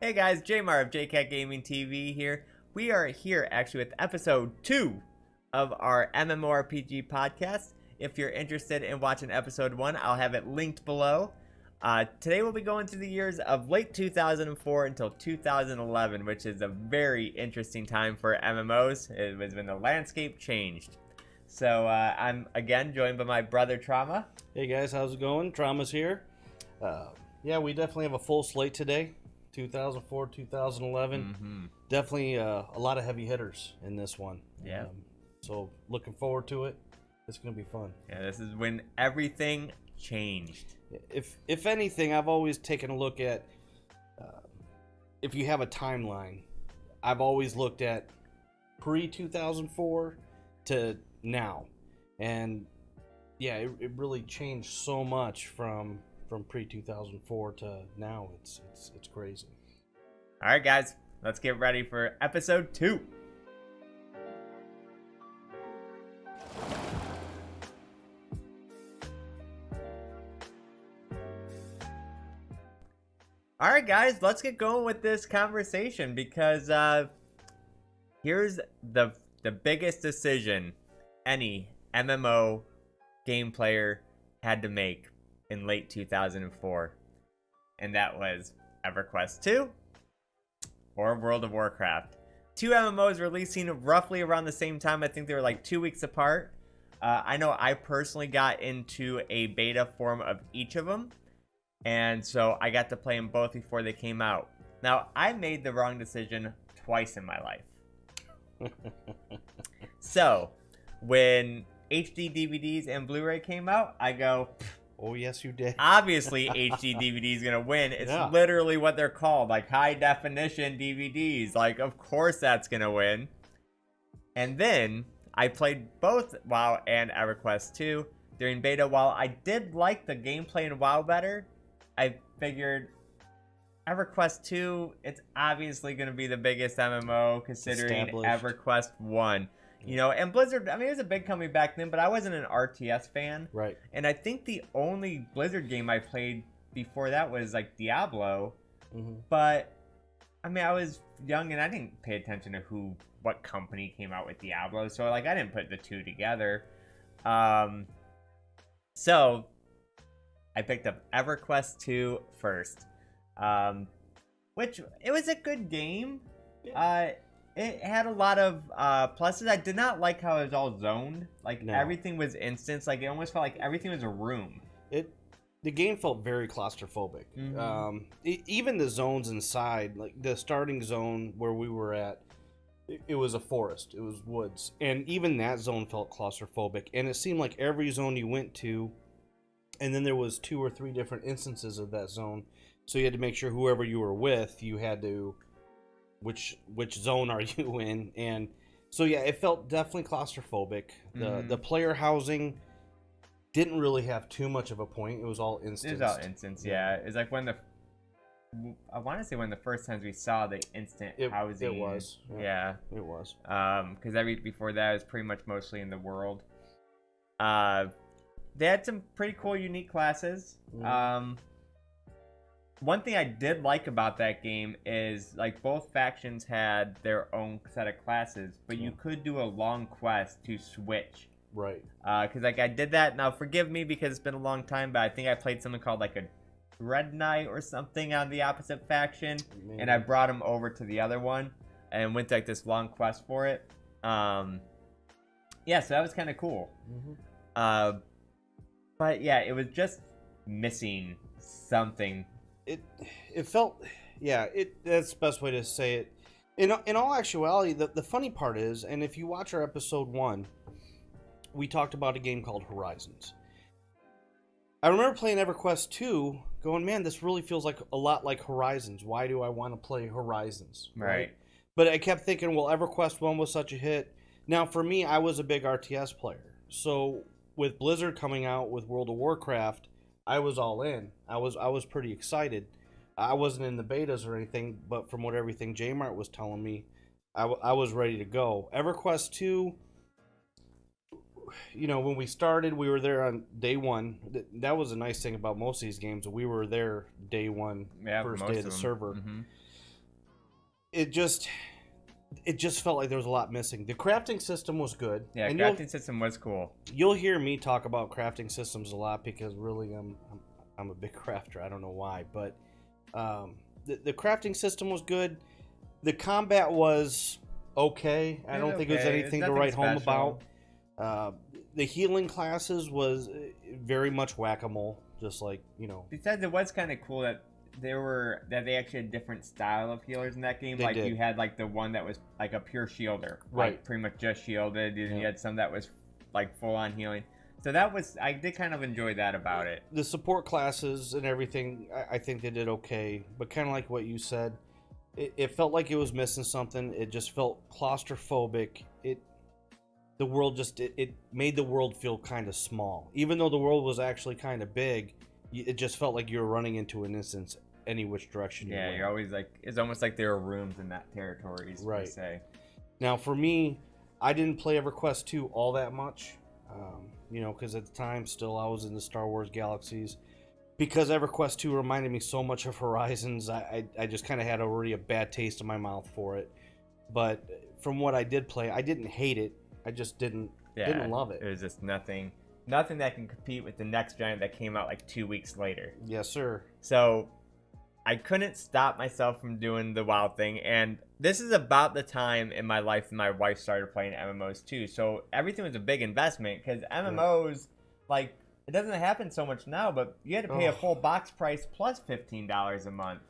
Hey guys, Jmart of JCat Gaming TV here. We are here actually with episode 2 of our MMORPG podcast. If you're interested in watching episode 1, I'll have it linked below. Today we'll be going through the years of late 2004 until 2011, which is a very interesting time for MMOs. It was when the landscape changed. So I'm again joined by my brother Trauma. Hey guys, how's it going? Trauma's here. Yeah, we definitely have a full slate today. 2004, 2011. Definitely a lot of heavy hitters in this one. Yeah. So looking forward to it. It's going to be fun. Yeah, this is when everything changed. If anything, I've always taken a look at, if you have a timeline, I've always looked at pre-2004 to now. And yeah, it really changed so much from pre-2004 to now. It's crazy. All right, guys, let's get ready for episode 2. All right, guys, let's get going with this conversation because here's the biggest decision any MMO game player had to make in late 2004, and that was Everquest 2 or World of Warcraft. Two MMOs releasing roughly around the same time. I think they were like 2 weeks apart. I know I personally got into a beta form of each of them, and so I got to play them both before they came out. Now, I made the wrong decision twice in my life. So, when HD DVDs and Blu-ray came out, I go, oh, yes, you did. obviously, HD DVD is going to win. It's literally what they're called, like high-definition DVDs. Like, of course that's going to win. And then I played both WoW and EverQuest 2 during beta. While I did like the gameplay in WoW better, I figured EverQuest 2, it's obviously going to be the biggest MMO considering EverQuest 1. You know, and Blizzard, I mean, it was a big company back then, but I wasn't an RTS fan. Right. And I think the only Blizzard game I played before that was, like, Diablo. But, I mean, I was young and I didn't pay attention to what company came out with Diablo. So, like, I didn't put the two together. So, I picked up EverQuest 2 first. Which, it was a good game. Yeah. It had a lot of pluses. I did not like how it was all zoned. Like, everything was instance. Like, it almost felt like everything was a room. The game felt very claustrophobic. Even the zones inside, like the starting zone where we were at, it was a forest. It was woods. And even that zone felt claustrophobic. And it seemed like every zone you went to, and then there was 2 or 3 different instances of that zone. So you had to make sure whoever you were with, you had to... Which zone are you in? And so yeah, it felt definitely claustrophobic. The player housing didn't really have too much of a point. It was all instanced. It was all instance, yeah. It's like I want to say one of the first times we saw the instant housing. It was. Yeah. It was. Because before that it was pretty much mostly in the world. They had some pretty cool, unique classes. One thing I did like about that game is, like, both factions had their own set of classes, but you could do a long quest to switch. Right. Because, like, I did that. Now, forgive me because it's been a long time, but I think I played something called, like, a Dread Knight or something on the opposite faction, and I brought him over to the other one and went to, like, this long quest for it. Yeah, so that was kind of cool. But, yeah, it was just missing something. It felt, yeah, that's the best way to say it. In all actuality, the funny part is, and if you watch our episode 1, we talked about a game called Horizons. I remember playing EverQuest 2, going, man, this really feels like a lot like Horizons. Why do I want to play Horizons? Right. But I kept thinking, well, EverQuest 1 was such a hit. Now, for me, I was a big RTS player. So with Blizzard coming out with World of Warcraft, I was all in. I was pretty excited. I wasn't in the betas or anything, but from what everything Jmart was telling me, I was ready to go. EverQuest 2, you know, when we started, we were there on day one. That was a nice thing about most of these games. We were there day one, first day of the server. it just felt like there was a lot missing. The crafting system was good. Yeah, and crafting system was cool. You'll hear me talk about crafting systems a lot because really I'm a big crafter. I don't know why, but the crafting system was good. The combat was okay. I don't think it was anything to write home about. The healing classes was very much whack-a-mole, just like, you know. Besides, it was kind of cool that they actually had different style of healers in that game. They did. You had like the one that was like a pure shielder, right? Like, pretty much just shielded. And yeah. You had some that was like full on healing. So I did kind of enjoy that about it. The support classes and everything, I think they did okay, but kind of like what you said, it felt like it was missing something. It just felt claustrophobic. The world it made the world feel kind of small, even though the world was actually kind of big. It just felt like you were running into an instance any which direction you went. You're always like, it's almost like there are rooms in that territory, right? Per se. Now, for me, I didn't play EverQuest 2 all that much, because at the time, still, I was in the Star Wars galaxies. Because EverQuest 2 reminded me so much of Horizons, I just kind of had already a bad taste in my mouth for it. But from what I did play, I didn't hate it. I just didn't love it. It was just nothing that can compete with the next giant that came out like 2 weeks later. Yes, sir. So I couldn't stop myself from doing the WoW thing, and this is about the time in my life that my wife started playing MMOs too. So everything was a big investment because MMOs, like, it doesn't happen so much now, but you had to pay a full box price plus $15 a month.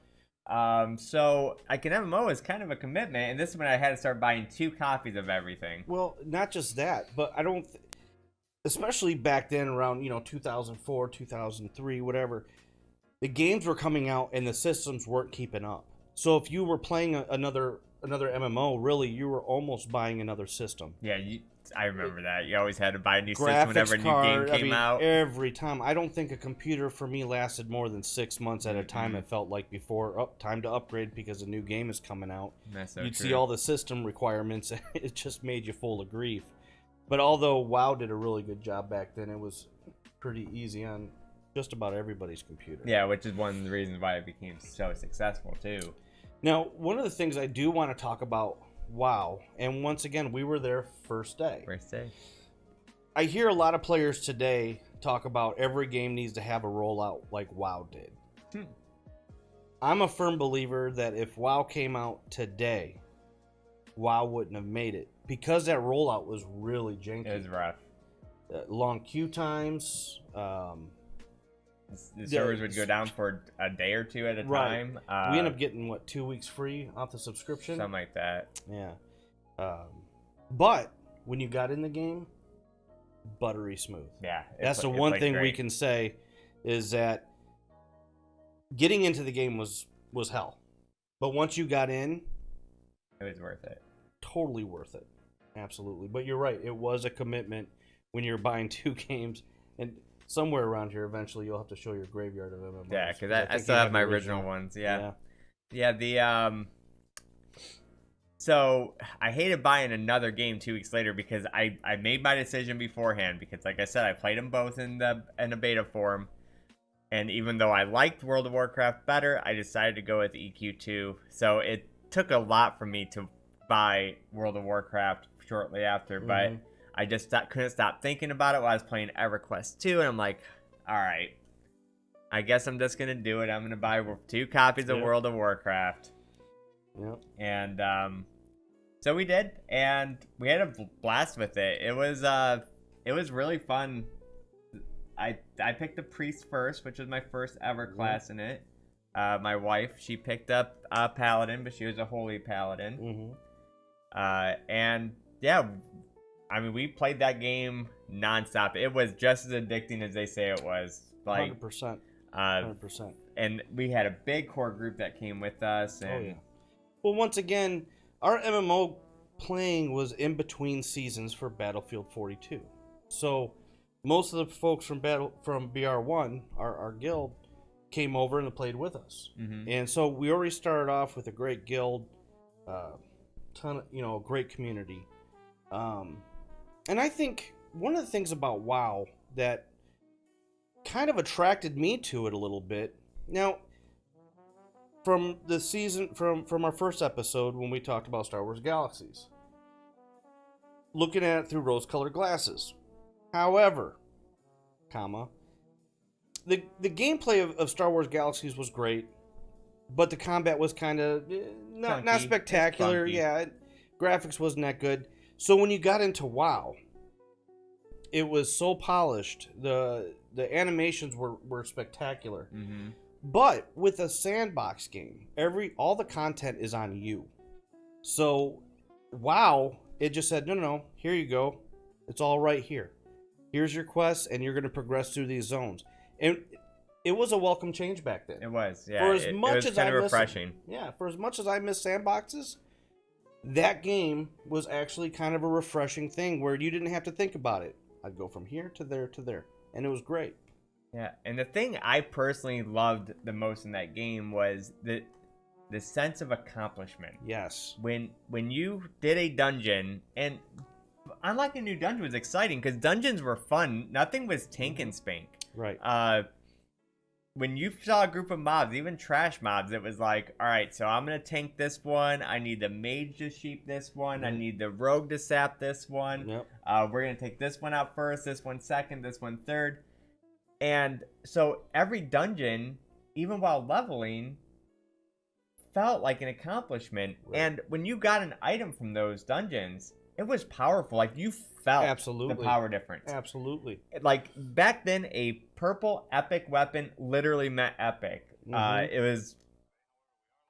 So like an MMO is kind of a commitment, and this is when I had to start buying 2 copies of everything. Well, not just that, but I don't, especially back then around 2004, 2003, whatever. The games were coming out and the systems weren't keeping up. So if you were playing another MMO, really you were almost buying another system. Yeah, I remember that. You always had to buy a new graphics system whenever a new game came out. Every time. I don't think a computer for me lasted more than 6 months at a time. It felt like before time to upgrade because a new game is coming out. That's so You'd true. see all the system requirements. It just made you full of grief. But although WoW did a really good job back then, it was pretty easy on just about everybody's computer. Yeah, which is one of the reasons why it became so successful too. Now, one of the things I do want to talk about WoW, and once again, we were there first day. I hear a lot of players today talk about every game needs to have a rollout like WoW did. I'm a firm believer that if WoW came out today, WoW wouldn't have made it because that rollout was really janky. It was rough. Long queue times. The servers would go down for a day or two at a time. We end up getting 2 weeks free off the subscription, something like that. Yeah. But when you got in the game, buttery smooth. Yeah, that's the one thing we can say is that getting into the game was hell, but once you got in, it was worth it. Totally worth it, absolutely. But you're right, it was a commitment when you're buying 2 games and. Somewhere around here, eventually, you'll have to show your graveyard of MMOs. Yeah, because I still have my original ones. Yeah. So I hated buying another game 2 weeks later because I made my decision beforehand. Because, like I said, I played them both in the beta form, and even though I liked World of Warcraft better, I decided to go with EQ2. So it took a lot for me to buy World of Warcraft shortly after, but. I just couldn't stop thinking about it while I was playing EverQuest 2, and I'm like, all right, I guess I'm just going to do it. I'm going to buy 2 copies of World of Warcraft. Yep. And so we did, and we had a blast with it. It was really fun. I picked the Priest first, which was my first ever class in it. My wife, she picked up a Paladin, but she was a Holy Paladin. And, yeah... I mean, we played that game nonstop. It was just as addicting as they say it was. Like 100%. 100%. And we had a big core group that came with us. And Well, once again, our MMO playing was in between seasons for Battlefield 42. So most of the folks from BR1, our guild, came over and played with us. And so we already started off with a great guild, a great community. And I think one of the things about WoW that kind of attracted me to it a little bit. Now, from the season from our first episode when we talked about Star Wars Galaxies. Looking at it through rose-colored glasses. However, the gameplay of Star Wars Galaxies was great, but the combat was kind of not spectacular. Yeah, graphics wasn't that good. So when you got into WoW, it was so polished. The animations were spectacular. Mm-hmm. But with a sandbox game, all the content is on you. So WoW, it just said, no, here you go. It's all right here. Here's your quest, and you're going to progress through these zones. And it was a welcome change back then. It was, yeah. For as much it was as kind of refreshing. For as much as I miss sandboxes, that game was actually kind of a refreshing thing where you didn't have to think about it. I'd go from here to there to there, and it was great. Yeah, and the thing I personally loved the most in that game was the sense of accomplishment. Yes. When you did a dungeon, and unlocking a new dungeon was exciting because dungeons were fun. Nothing was tank and spank. Right. When you saw a group of mobs, even trash mobs, it was like, all right, so I'm going to tank this one. I need the mage to sheep this one. I need the rogue to sap this one. Yep. We're going to take this one out first, this one second, this one third. And so every dungeon, even while leveling, felt like an accomplishment. Right. And when you got an item from those dungeons, it was powerful. Like, you felt the power difference. Absolutely. Like, back then, a purple epic weapon literally meant epic. Mm-hmm. It was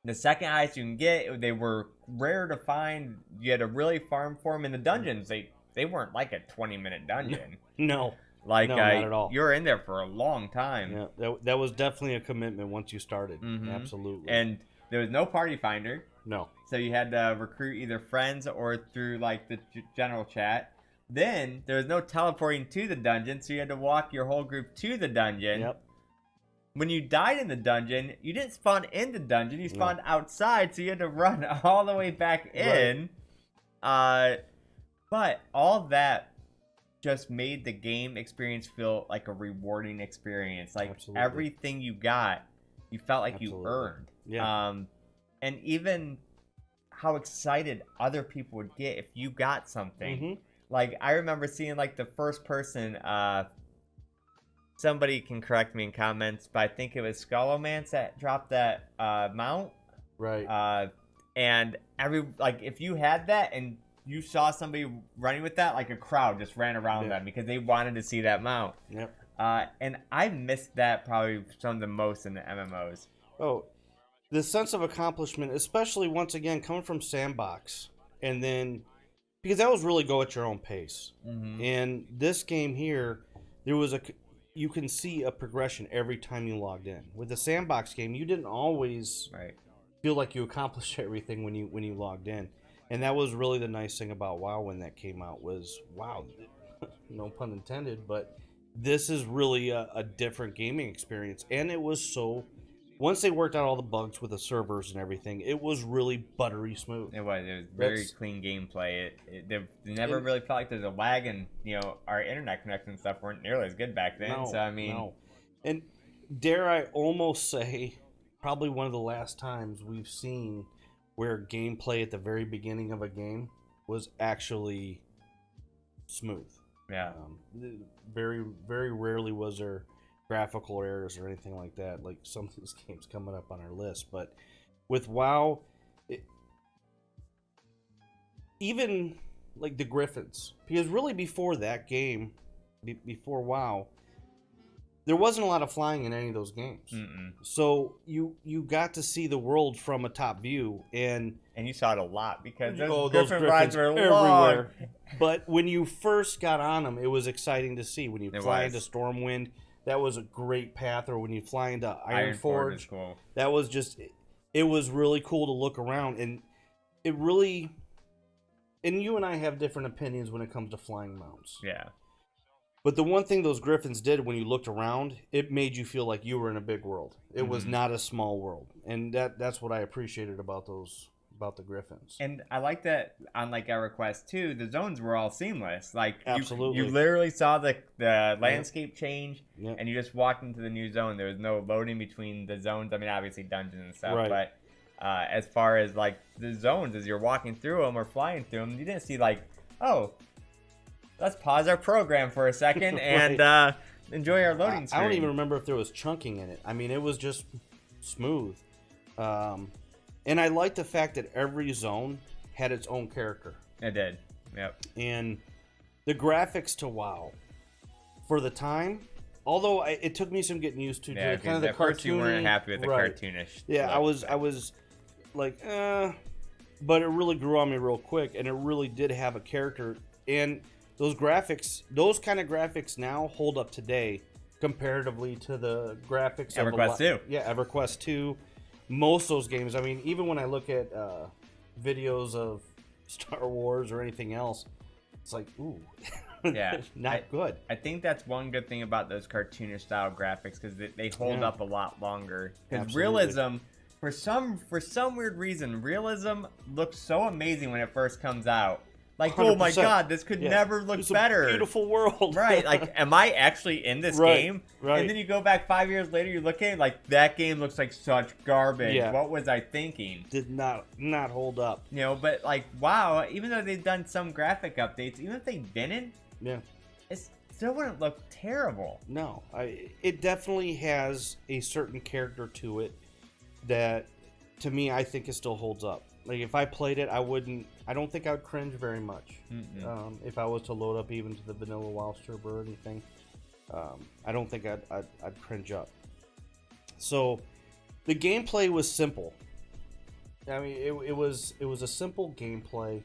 the second highest you can get. They were rare to find. You had to really farm for them. In the dungeons, they weren't like a 20-minute dungeon. No. Like, no, not at all. You were in there for a long time. Yeah, that was definitely a commitment once you started. Mm-hmm. Absolutely. And there was no party finder. No. So you had to recruit either friends or through, like, the general chat. Then there was no teleporting to the dungeon, so you had to walk your whole group to the dungeon. Yep. When you died in the dungeon, you didn't spawn in the dungeon. You spawned outside, so you had to run all the way back in. Right. But all that just made the game experience feel like a rewarding experience. Like, everything you got, you felt like you earned. Yeah. And even how excited other people would get if you got something. Mm-hmm. Like, I remember seeing, like, the first person, somebody can correct me in comments, but I think it was Skullomance that dropped that mount. Right. And if you had that and you saw somebody running with that, like, a crowd just ran around them because they wanted to see that mount. Yep. And I missed that probably some of the most in the MMOs. Oh, the sense of accomplishment, especially once again coming from Sandbox, and then because that was really go at your own pace. Mm-hmm. And this game here, you can see a progression every time you logged in. With the Sandbox game, you didn't always feel like you accomplished everything when you logged in. And that was really the nice thing about WoW when that came out was, wow, no pun intended, but this is really a different gaming experience. And it was so, once they worked out all the bugs with the servers and everything, it was really buttery smooth. It was very clean gameplay. It never really felt like there's a lag, and, you know, our internet connection and stuff weren't nearly as good back then. No. And dare I almost say, probably one of the last times we've seen where gameplay at the very beginning of a game was actually smooth. Yeah. Very, very rarely was there graphical errors or anything like that, like some of these games coming up on our list. But with WoW, even like the Griffins, because really before that game, before WoW, there wasn't a lot of flying in any of those games. Mm-mm. So you got to see the world from a top view, and you saw it a lot because those Griffin rides were everywhere. long. But when you first got on them, it was exciting to see. When you fly into Stormwind, that was a great path. Or when you fly into Ironforge, cool. That was just, it was really cool to look around, and it really. And you and I have different opinions when it comes to flying mounts. Yeah. But the one thing those Griffins did when you looked around, it made you feel like you were in a big world. It was not a small world, and that's what I appreciated about those about the Griffins. And I like that on like Everquest too, the zones were all seamless. Like Absolutely. you literally saw the landscape change, Yep. and you just walked into the new zone. There was no loading between the zones. I mean, obviously dungeons and stuff, Right. but as far as like the zones, as you're walking through them or flying through them, you didn't see like, oh, let's pause our program for a second Right. and enjoy our loading screen. I don't even remember if there was chunking in it. I mean, it was just smooth. And I like the fact that every zone had its own character. It did. Yep. And the graphics to WoW, for the time, although it took me some getting used to. Yeah, kind of the at first you weren't happy with the right. cartoonish. Yeah, look. I was like, but it really grew on me real quick, and it really did have a character. And those graphics, those kind of graphics now hold up today comparatively to the graphics of EverQuest 2. Yeah, EverQuest 2. Most of those games, I mean, even when I look at videos of Star Wars or anything else, it's like, ooh, Yeah, not good. I think that's one good thing about those cartoonish style graphics, because they hold up a lot longer. Because Absolutely. realism, for some weird reason, realism looks so amazing when it first comes out. Like, oh my 100%. god, this could never look It's better. a beautiful world. Right, like, am I actually in this Right, game? right. And then you go back 5 years later, you look at it, like, that game looks like such garbage. Yeah. What was I thinking? Did not hold up. You know, but like, wow, even though they've done some graphic updates, even if they didn't, Yeah. it still wouldn't look terrible. No, it definitely has a certain character to it that, to me, I think it still holds up. Like, if I played it, I don't think I would cringe very much. If I was to load up even to the vanilla WoW server or anything, I don't think I'd cringe up. So, the gameplay was simple. I mean, it was a simple gameplay.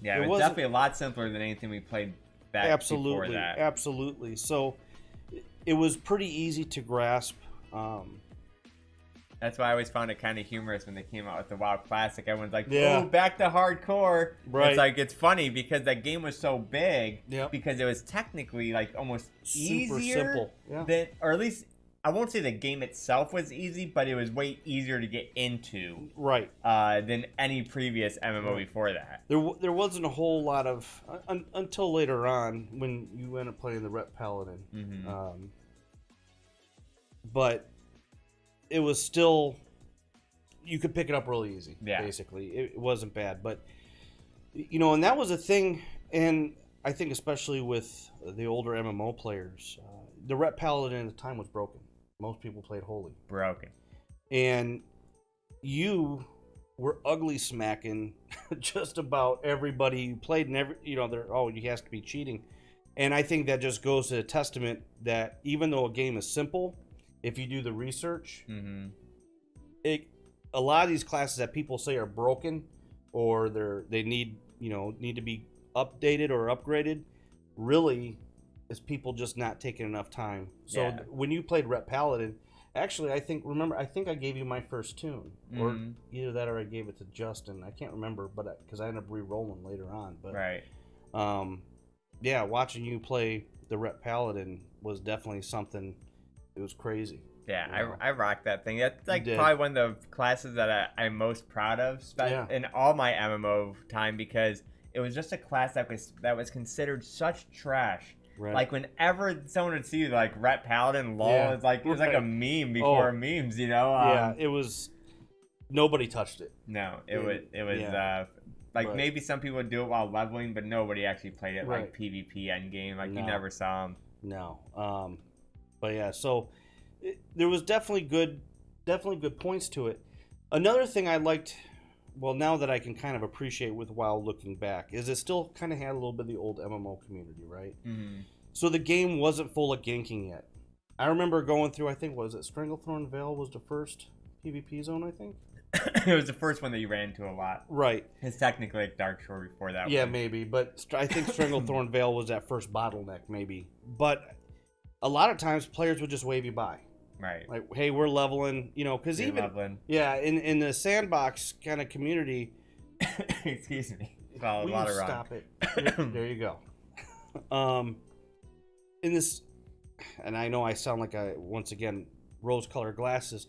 Yeah, it was definitely a lot simpler than anything we played back before that. Absolutely. So, it was pretty easy to grasp. That's why I always found it kind of humorous when they came out with the WoW Classic. Everyone's like, Yeah. "Oh, back to hardcore." Right. It's like, it's funny because that game was so big. Yep. Because it was technically like almost Super easier simple. Yeah. than, or at least I won't say the game itself was easy, but it was way easier to get into Right. than any previous MMO before that. There wasn't a whole lot of until later on when you end up playing the Ret Paladin, but it was still, you could pick it up really easy. Yeah. Basically, it wasn't bad, but and that was a thing, and I think especially with the older MMO players, the Ret Paladin at the time was broken. Most people played Holy. Broken. And you were ugly smacking just about everybody you played, and you has to be cheating. And I think that just goes to a testament that even though a game is simple, if you do the research, a lot of these classes that people say are broken or they need to be updated or upgraded, really is people just not taking enough time. So when you played Ret Paladin, actually, I think I gave you my first tune, or either that or I gave it to Justin. I can't remember, but because I ended up re-rolling later on. But Right. Watching you play the Ret Paladin was definitely something. It was crazy. Yeah, I rocked that thing. That's like You did. probably one of the classes that I'm most proud of in all my MMO time, because it was just a class that was considered such trash. Right. Like, whenever someone would see like Ret Paladin, lol, Yeah. it was like a meme before memes, It was. Nobody touched it. No, it was like, maybe some people would do it while leveling, but nobody actually played it like PvP endgame. Like, you never saw them. No. But yeah, so there was definitely good points to it. Another thing I liked, well, now that I can kind of appreciate with WoW looking back, is it still kind of had a little bit of the old MMO community, right? Mm-hmm. So the game wasn't full of ganking yet. I remember going through, I think, was it Stranglethorn Vale was the first PvP zone, I think? It was the first one that you ran into a lot. Right. It's technically like Dark Shore before that. Yeah, one. maybe, but I think Stranglethorn Vale was that first bottleneck, maybe. But a lot of times players would just wave you by. Right. Like, hey, we're leveling, because even leveling. Yeah, in the sandbox kind of community. Excuse me. Will you stop it? There you go. In this, and I know I sound like once again rose-colored glasses.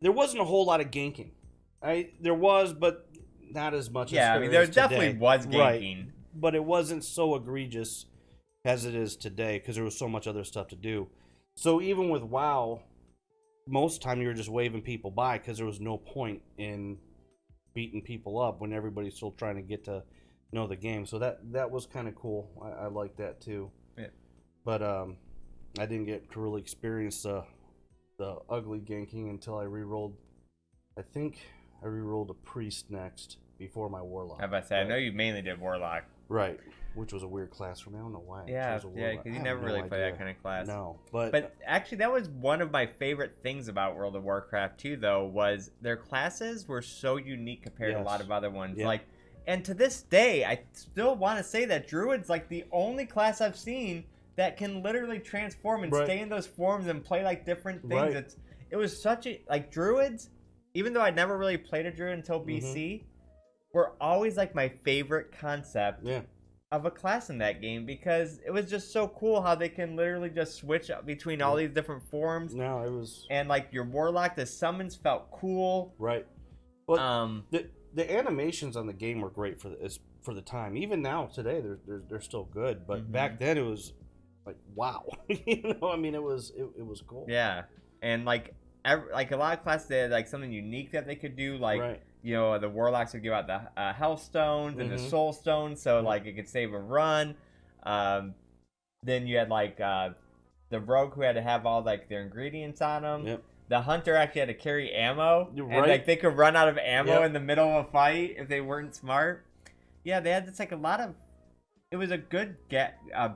There wasn't a whole lot of ganking. There was, but not as much. Yeah, as I mean, there is definitely today. was ganking. Right. But it wasn't so egregious as it is today because there was so much other stuff to do. So even with WoW, most of the time you were just waving people by because there was no point in beating people up when everybody's still trying to get to know the game. So that was kind of cool. I like that too. Yeah. But I didn't get to really experience the ugly ganking until I re-rolled. I think I re-rolled a priest next before my warlock. I was about to say, I know you mainly did warlock. Right, which was a weird class for me. I don't know why. Yeah, because you never really play that kind of class. No, but actually, that was one of my favorite things about World of Warcraft too. Though, was their classes were so unique compared to a lot of other ones. Yeah. Like, and to this day, I still want to say that Druid's like the only class I've seen that can literally transform and stay in those forms and play like different things. Right. It was such a Druids. Even though I'd never really played a Druid until BC, were always like my favorite concept of a class in that game because it was just so cool how they can literally just switch up between all these different forms. No, it was, and like your warlock, the summons felt cool. Right. But the animations on the game were great for the time. Even now today, they're still good. But back then it was like wow, you know. I mean, it was cool. Yeah, and like a lot of classes, they had like something unique that they could do. Like you know, the warlocks would give out the health stones and the soul stones, so like it could save a run. Then you had like the rogue who had to have all like their ingredients on them. Yep. The hunter actually had to carry ammo, and like they could run out of ammo in the middle of a fight if they weren't smart. Yeah, they had this like a lot of. It was a good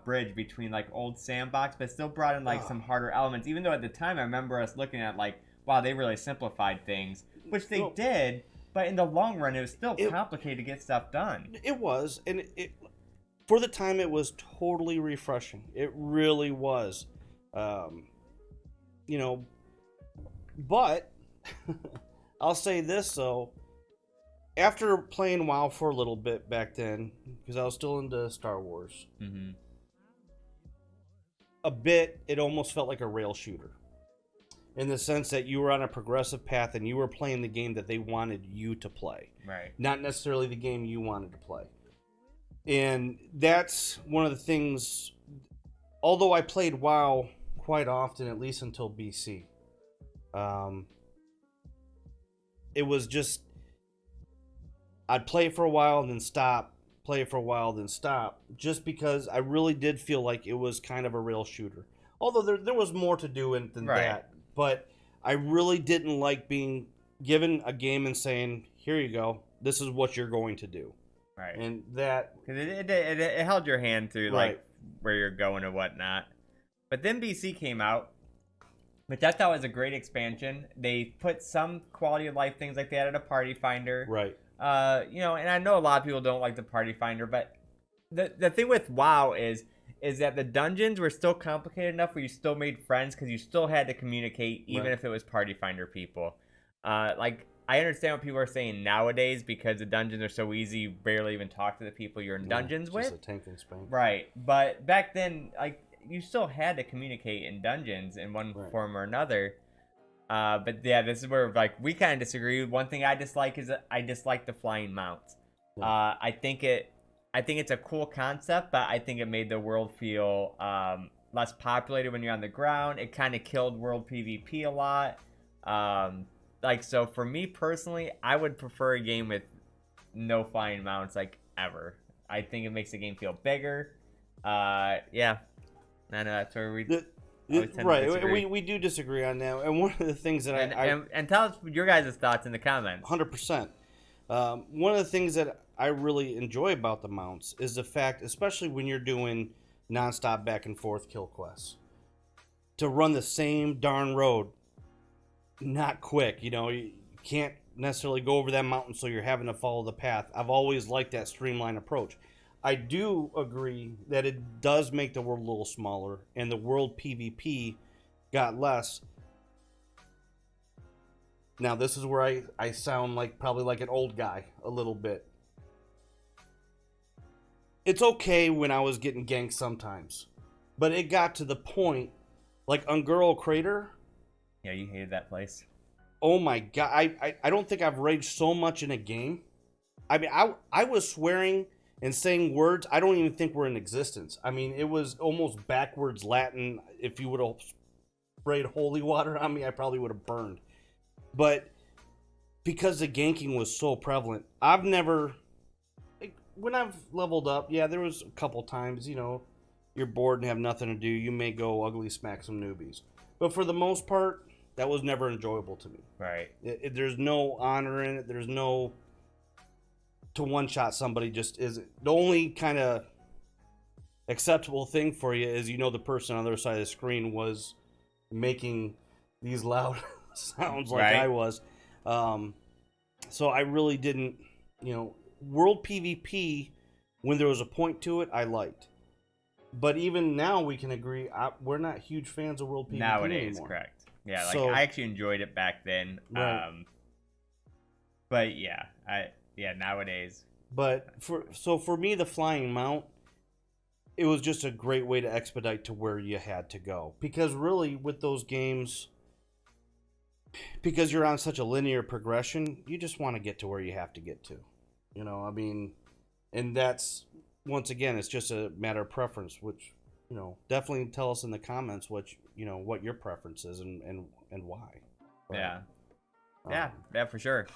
bridge between like old sandbox, but still brought in like some harder elements. Even though at the time I remember us looking at like, wow, they really simplified things, which they did. But in the long run, it was still complicated to get stuff done. It was, and it for the time it was totally refreshing. It really was, you know. But I'll say this though. After playing WoW for a little bit back then, because I was still into Star Wars, a bit, it almost felt like a rail shooter. In the sense that you were on a progressive path and you were playing the game that they wanted you to play. Right. Not necessarily the game you wanted to play. And that's one of the things, although I played WoW quite often, at least until BC, it was just, I'd play for a while and then stop, play for a while, then stop, just because I really did feel like it was kind of a rail shooter. Although there was more to do than that. But I really didn't like being given a game and saying, here you go, this is what you're going to do. Right. And that... Because it held your hand through like where you're going and whatnot. But then BC came out, which I thought was a great expansion. They put some quality of life things, like they added a party finder. Right. You know, and I know a lot of people don't like the party finder, but the thing with WoW is that the dungeons were still complicated enough where you still made friends because you still had to communicate even if it was party finder people. Like, I understand what people are saying nowadays because the dungeons are so easy, you barely even talk to the people you're in dungeons with. Just a tank and spank. Right, but back then, like, you still had to communicate in dungeons in one form or another. But yeah, this is where like we kind of disagree. One thing I dislike is I dislike the flying mounts. I think it's a cool concept, but I think it made the world feel less populated when you're on the ground. It kind of killed world PvP a lot. Like, so for me personally, I would prefer a game with no flying mounts like ever. I think it makes the game feel bigger. Yeah, I know that's where we. We do disagree on that, and one of the things that and tell us your guys' thoughts in the comments. 100%. One of the things that I really enjoy about the mounts is the fact, especially when you're doing nonstop back and forth kill quests, to run the same darn road, not quick. You know, you can't necessarily go over that mountain, so you're having to follow the path. I've always liked that streamlined approach. I do agree that it does make the world a little smaller, and the world PvP got less. Now, this is where I sound like probably like an old guy a little bit. It's okay when I was getting ganked sometimes, but it got to the point, like Unguro Crater. Yeah, you hated that place. oh my god, I don't think I've raged so much in a game. I mean, I was swearing and saying words I don't even think were in existence. I mean, it was almost backwards Latin. If you would have sprayed holy water on me, I probably would have burned. But because the ganking was so prevalent, I've never, like, when I've leveled up, yeah, there was a couple times, you know, you're bored and have nothing to do, you may go ugly smack some newbies. But for the most part, that was never enjoyable to me. Right. There's no honor in it. There's no to one-shot somebody just isn't. The only kind of acceptable thing for you is, you know, the person on the other side of the screen was making these loud sounds like right. I was. So I really didn't, you know, World PvP, when there was a point to it, I liked. But even now we can agree, we're not huge fans of World PvP nowadays, anymore. correct. Yeah, like So, I actually enjoyed it back then. Right. But yeah, nowadays. But for me, the flying mount, it was just a great way to expedite to where you had to go. Because really, with those games, because you're on such a linear progression, you just want to get to where you have to get to. You know, I mean, and that's, once again, it's just a matter of preference, which, you know, definitely tell us in the comments what your preference is and why. Right? Yeah. Yeah, for sure.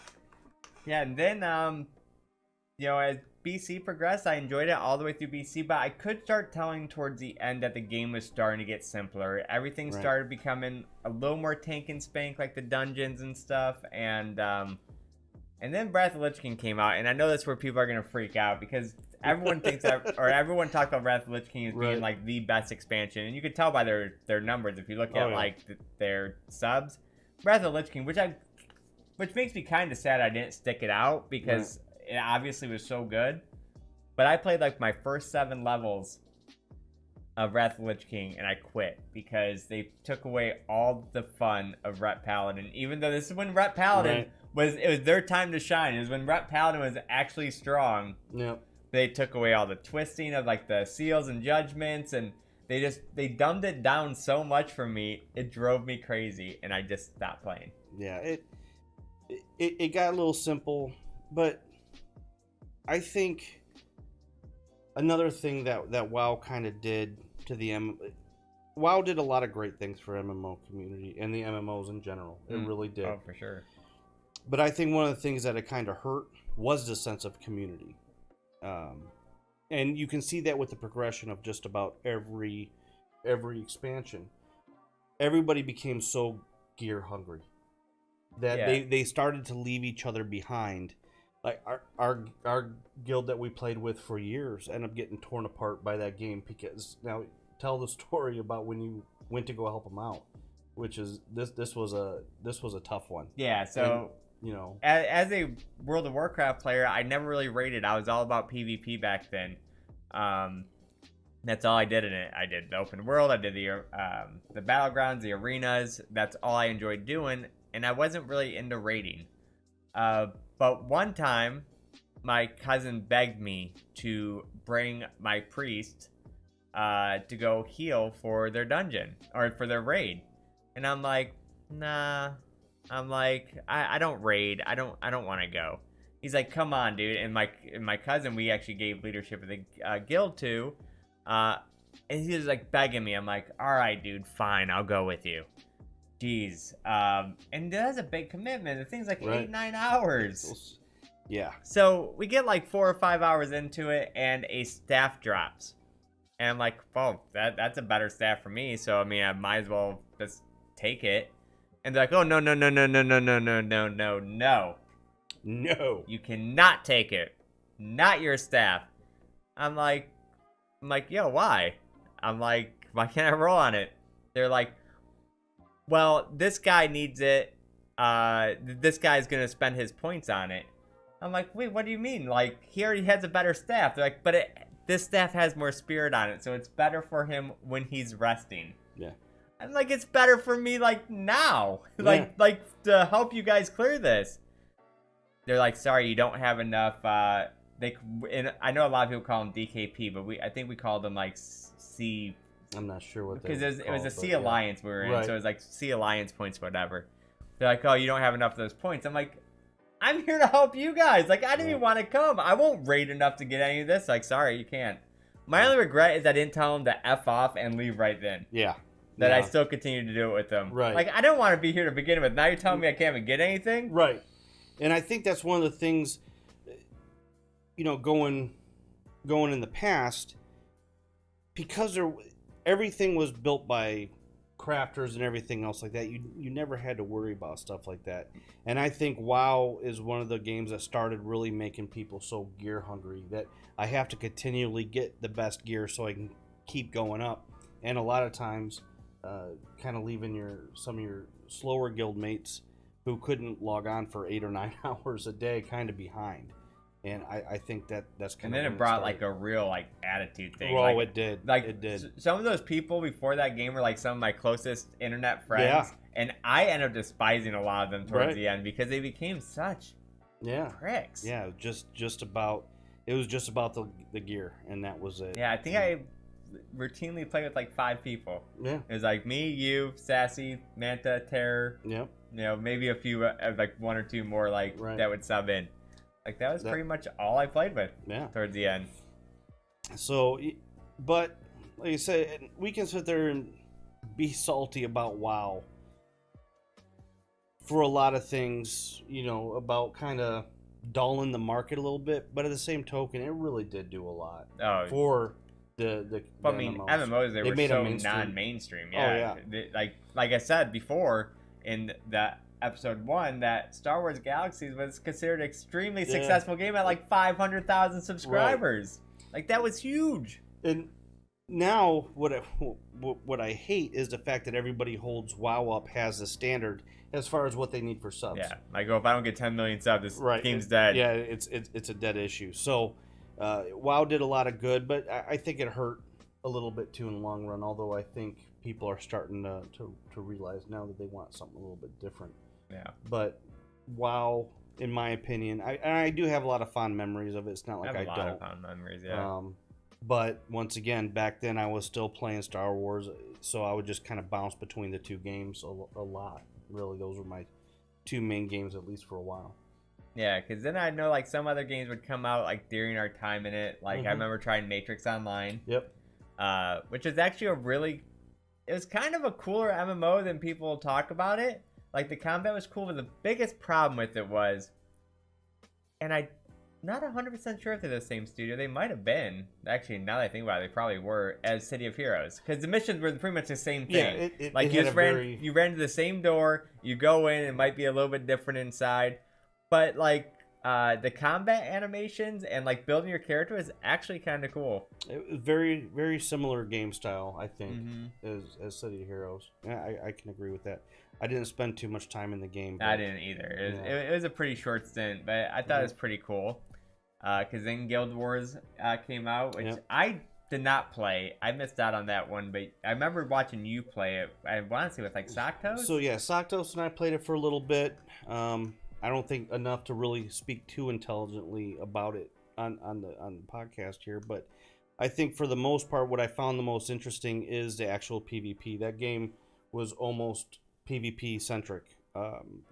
Yeah, and then, you know, as BC progressed, I enjoyed it all the way through BC, but I could start telling towards the end that the game was starting to get simpler. Everything started becoming a little more tank and spank, like the dungeons and stuff, and then Wrath of the Lich King came out, and I know that's where people are going to freak out, because everyone thinks that, or everyone talks about Wrath of the Lich King as being like the best expansion, and you can tell by their numbers if you look at like their subs. Wrath of the Lich King, which makes me kind of sad I didn't stick it out, because it obviously was so good. But I played like my first 7 levels of Wrath of the Lich King, and I quit because they took away all the fun of Ret Paladin. Even though this is when Ret Paladin was their time to shine. It was when Ret Paladin was actually strong. Yep. They took away all the twisting of like the seals and judgments, and they dumbed it down so much for me. It drove me crazy, and I just stopped playing. Yeah, it got a little simple, but I think another thing that WoW kind of did to WoW did a lot of great things for MMO community and the MMOs in general. It really did. Oh, for sure. But I think one of the things that it kind of hurt was the sense of community. And you can see that with the progression of just about every expansion. Everybody became so gear hungry that they started to leave each other behind. Like our guild that we played with for years ended up getting torn apart by that game, because now tell the story about when you went to go help them out, which is this was a tough one. Yeah, so and, you know, as a World of Warcraft player, I never really raided. I was all about PvP back then. That's all I did in it. I did the open world, I did the battlegrounds, the arenas. That's all I enjoyed doing, and I wasn't really into raiding. But one time, my cousin begged me to bring my priest to go heal for their dungeon or for their raid, and I'm like, nah. I'm like, I don't raid. I don't want to go. He's like, come on, dude. And my cousin, we actually gave leadership of the guild to, and he was like begging me. I'm like, all right, dude, fine, I'll go with you. Jeez. And that's a big commitment. The thing's like 8-9 hours. Yeah. So we get like 4 or 5 hours into it, and a staff drops. And I'm like, oh, that's a better staff for me. So I mean, I might as well just take it. And they're like, oh, no. No. You cannot take it. Not your staff. I'm like, yo, why? I'm like, why can't I roll on it? They're like, well, this guy needs it. This guy's going to spend his points on it. I'm like, wait, what do you mean? Like, he already has a better staff. They're like, but this staff has more spirit on it, so it's better for him when he's resting. Yeah. I'm like, it's better for me, like, now. Like, to help you guys clear this. They're like, sorry, you don't have enough, I know a lot of people call them DKP, but I think we called them, like, C... I'm not sure what because it was a C Alliance we were in, so it was like C Alliance points, whatever. they're like, oh, you don't have enough of those points. I'm like, I'm here to help you guys. Like, I didn't even want to come. I won't raid enough to get any of this. Like, sorry, you can't. My only regret is I didn't tell them to F off and leave right then. Yeah. That I still continue to do it with them. Right. Like, I don't want to be here to begin with. Now you're telling me I can't even get anything? Right. And I think that's one of the things, you know, going in the past, because everything was built by crafters and everything else like that, you never had to worry about stuff like that. And I think WoW is one of the games that started really making people so gear hungry that I have to continually get the best gear so I can keep going up. And a lot of times, kind of leaving some of your slower guild mates who couldn't log on for 8 or 9 hours a day kind of behind. And I think that's kind of. And then it brought like a real like attitude thing. Oh, like, it did. Like it did. Some of those people before that game were like some of my closest internet friends. Yeah. And I ended up despising a lot of them towards Right. the end because they became such pricks. Yeah, just about. It was just about the gear, and that was it. Yeah, I think I routinely play with like 5 people. Yeah. It was like me, you, Sassy, Manta, Terror. Yep. You know, maybe a few, like 1 or 2 more, like that would sub in. Like that was pretty much all I played with. Yeah. Towards the end. So, but like I said, we can sit there and be salty about WoW for a lot of things, you know, about kind of dulling the market a little bit. But at the same token, it really did do a lot for the I mean, MMOs they were made so non-mainstream. Yeah. Oh, yeah. Like I said before in that episode 1, that Star Wars Galaxies was considered an extremely successful game at like 500,000 subscribers. Right. Like that was huge. And now what I hate is the fact that everybody holds WoW up as a standard as far as what they need for subs. Yeah, like if I don't get 10 million subs, this game's dead. Yeah, it's a dead issue. So WoW did a lot of good, but I think it hurt a little bit too in the long run. Although I think people are starting to realize now that they want something a little bit different. Yeah. But WoW, in my opinion, I do have a lot of fond memories of it. It's not like I don't. I have a lot of fond memories, yeah. But once again, back then I was still playing Star Wars, so I would just kind of bounce between the 2 games a lot. Really, those were my 2 main games, at least for a while. Yeah, because then I know like some other games would come out like during our time in it. Like I remember trying Matrix Online. Yep. Which is actually it was kind of a cooler MMO than people talk about it. Like the combat was cool, but the biggest problem with it was, and I'm not 100% sure if they're the same studio. They might have been. Actually, now that I think about it, they probably were, as City of Heroes. Because the missions were pretty much the same thing. Yeah, like you ran to the same door, you go in, it might be a little bit different inside. But like the combat animations and like building your character is actually kind of cool. It was very, very similar game style, I think, as City of Heroes. I can agree with that. I didn't spend too much time in the game. I didn't either. It was a pretty short stint, but I thought it was pretty cool. Because then Guild Wars came out, which I did not play. I missed out on that one, but I remember watching you play it. I want to say with like Saktos. So yeah, Saktos and I played it for a little bit. I don't think enough to really speak too intelligently about it on the podcast here, but I think for the most part, what I found the most interesting is the actual PvP. That game was almost PvP centric.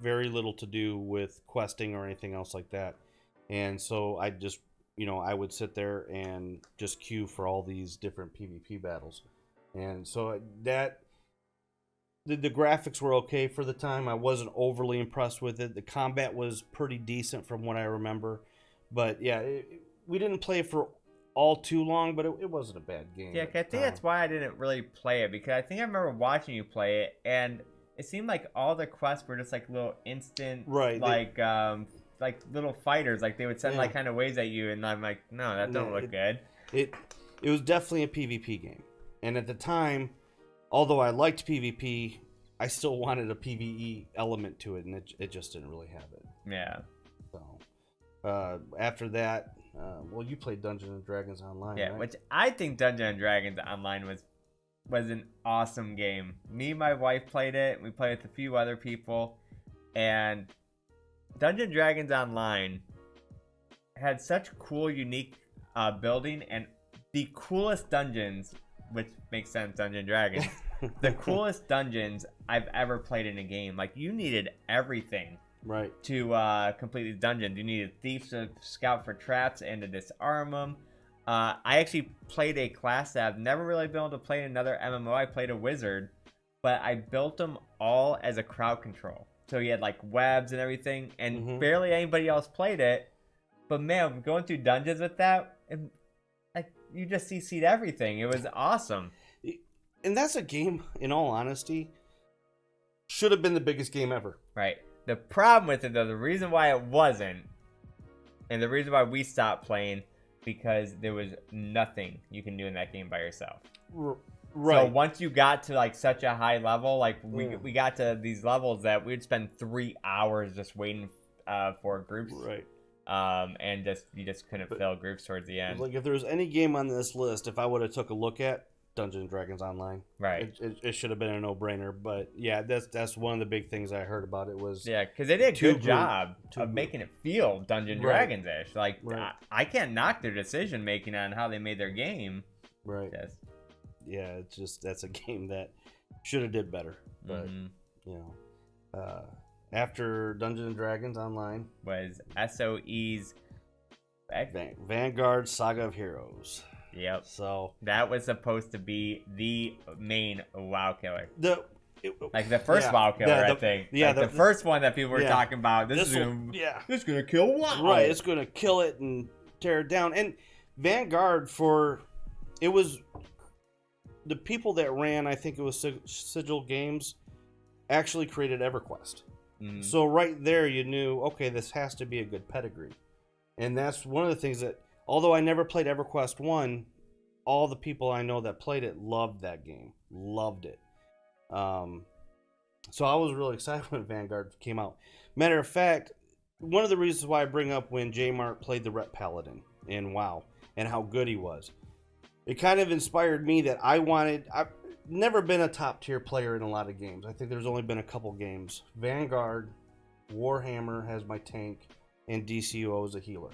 Very little to do with questing or anything else like that. And so I just, I would sit there and just queue for all these different PvP battles. And so that the graphics were okay for the time. I wasn't overly impressed with it. The combat was pretty decent from what I remember. But yeah, we didn't play for all too long, but it wasn't a bad game. Yeah, I think that's why I didn't really play it, because I think I remember watching you play it, and it seemed like all the quests were just like little instant, like little fighters. Like they would send like kind of waves at you, and I'm like, no, that don't look good. It was definitely a PvP game, and at the time, although I liked PvP, I still wanted a PvE element to it, and it just didn't really have it. Yeah. So after that, well, you played Dungeons and Dragons Online, yeah, right? Which I think Dungeons and Dragons Online was an awesome game. Me and my wife played it. We played with a few other people, and Dungeons and Dragons Online had such cool, unique building and the coolest dungeons, which makes sense, Dungeons and Dragons, the coolest dungeons I've ever played in a game. Like, you needed everything Right. to complete these dungeons. You needed thieves to scout for traps and to disarm them. I actually played a class that I've never really been able to play in another MMO. I played a wizard, but I built them all as a crowd control. So he had like webs and everything, and barely anybody else played it. But man, going through dungeons with that, like, you just CC'd everything. It was awesome. And that's a game, in all honesty, should have been the biggest game ever. Right. The problem with it, though, the reason why it wasn't, and the reason why we stopped playing, because there was nothing you can do in that game by yourself. Right. So once you got to like such a high level, like we got to these levels that we'd spend 3 hours just waiting for groups. Right. And you just couldn't fill groups towards the end. Like, if there was any game on this list, if I would have took a look at Dungeons and Dragons Online, right, it should have been a no-brainer. But yeah, that's one of the big things I heard about it was because they did a good job of making it feel Dungeons and Dragons-ish. Like, I can't knock their decision making on how they made their game. Right. Yeah, it's just that's a game that should have did better. But you know, after Dungeons and Dragons Online was SOE's Vanguard Saga of Heroes. Yep. So that was supposed to be the main WoW killer. The first WoW killer, I think. Yeah, the first one that people were talking about. This is gonna kill WoW. Right, it's gonna kill it and tear it down. And Vanguard, it was the people that ran, I think it was Sigil Games, actually created Everquest. So right there, you knew, okay, this has to be a good pedigree. And that's one of the things that, although I never played EverQuest 1, all the people I know that played it loved that game. Loved it. So I was really excited when Vanguard came out. Matter of fact, one of the reasons why I bring up when Jmart played the Rep Paladin in WoW and how good he was, it kind of inspired me that I've never been a top tier player in a lot of games. I think there's only been a couple games. Vanguard, Warhammer has my tank, and DCO is a healer.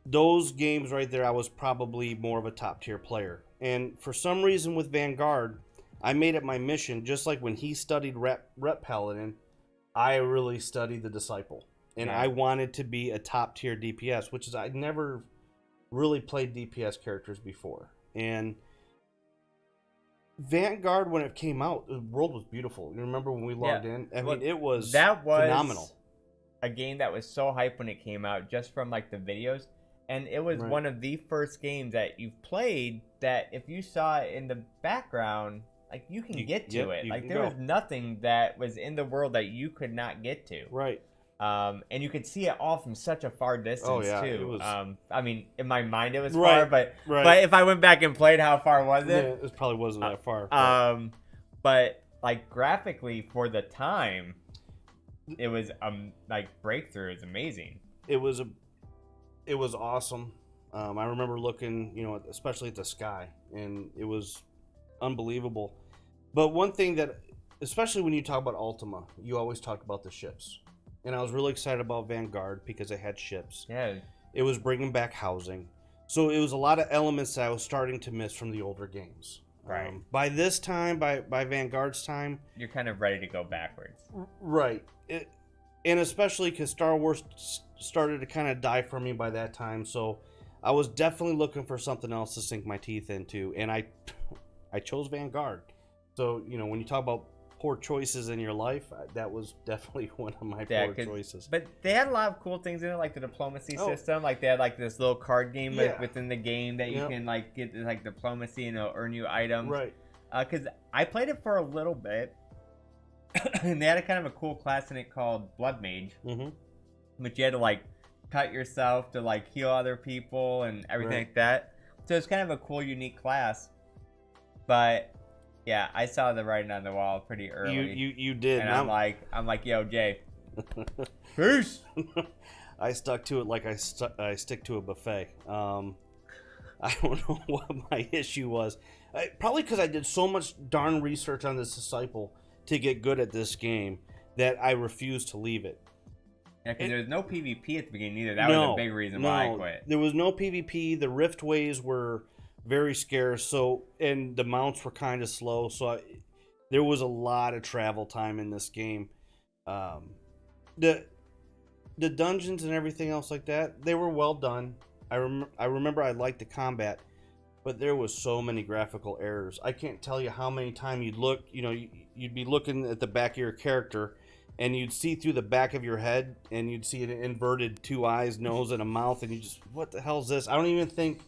Those games right there, I was probably more of a top tier player. And for some reason with Vanguard, I made it my mission, just like when he studied Rep Paladin, I really studied the Disciple. And I wanted to be a top tier DPS, which is, I'd never really played DPS characters before. And Vanguard, when it came out, the world was beautiful. You remember when we logged in? I mean, it was phenomenal. A game that was so hyped when it came out, just from like the videos. And it was one of the first games that you've played that if you saw it in the background, like, you can get to it. Like, there was nothing that was in the world that you could not get to. Right. And you could see it all from such a far distance, too. It was... I mean, in my mind it was far, but if I went back and played, how far was it? Yeah, it probably wasn't that far. But like, graphically, for the time, it was like, breakthrough is amazing. It was awesome. I remember looking, especially at the sky, and it was unbelievable. But one thing that, especially when you talk about Ultima, you always talk about the ships. And I was really excited about Vanguard because it had ships. Yeah. It was bringing back housing. So it was a lot of elements that I was starting to miss from the older games. Right. By this time, by Vanguard's time, you're kind of ready to go backwards. Right. And especially because Star Wars started to kind of die for me by that time. So I was definitely looking for something else to sink my teeth into. And I chose Vanguard. So, when you talk about poor choices in your life, that was definitely one of my poor choices. But they had a lot of cool things in it, like the diplomacy system. Like, they had like this little card game within the game that you can like get like diplomacy and it'll earn you items. Right. Because I played it for a little bit, and they had a kind of a cool class in it called Blood Mage, but you had to like cut yourself to like heal other people and everything like that. So it's kind of a cool, unique class. But yeah, I saw the writing on the wall pretty early. You did, and I'm like, yo, Jay, peace. I stuck to it like I stick to a buffet. I don't know what my issue was. Probably because I did so much darn research on this Disciple to get good at this game that I refused to leave it. Yeah, because there was no PvP at the beginning either. That was a big reason why I quit. There was no PvP. The rift ways were very scarce. So, and the mounts were kind of slow. So there was a lot of travel time in this game. The dungeons and everything else like that, they were well done. I remember I liked the combat, but there was so many graphical errors. I can't tell you how many times you'd look, you'd be looking at the back of your character and you'd see through the back of your head and you'd see an inverted 2 eyes, nose, and a mouth, and you just, what the hell's this? I don't even think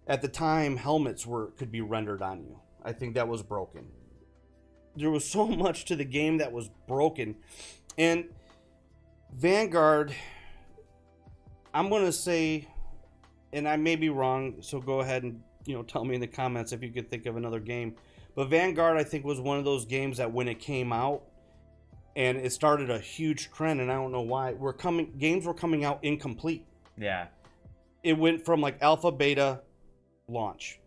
at the time helmets could be rendered on you. I think that was broken. There was so much to the game that was broken. And Vanguard, I'm going to say, and I may be wrong, so go ahead and tell me in the comments if you could think of another game. But Vanguard, I think, was one of those games that when it came out, and it started a huge trend, and I don't know why, games were coming out incomplete. Yeah. It went from like alpha, beta, launch,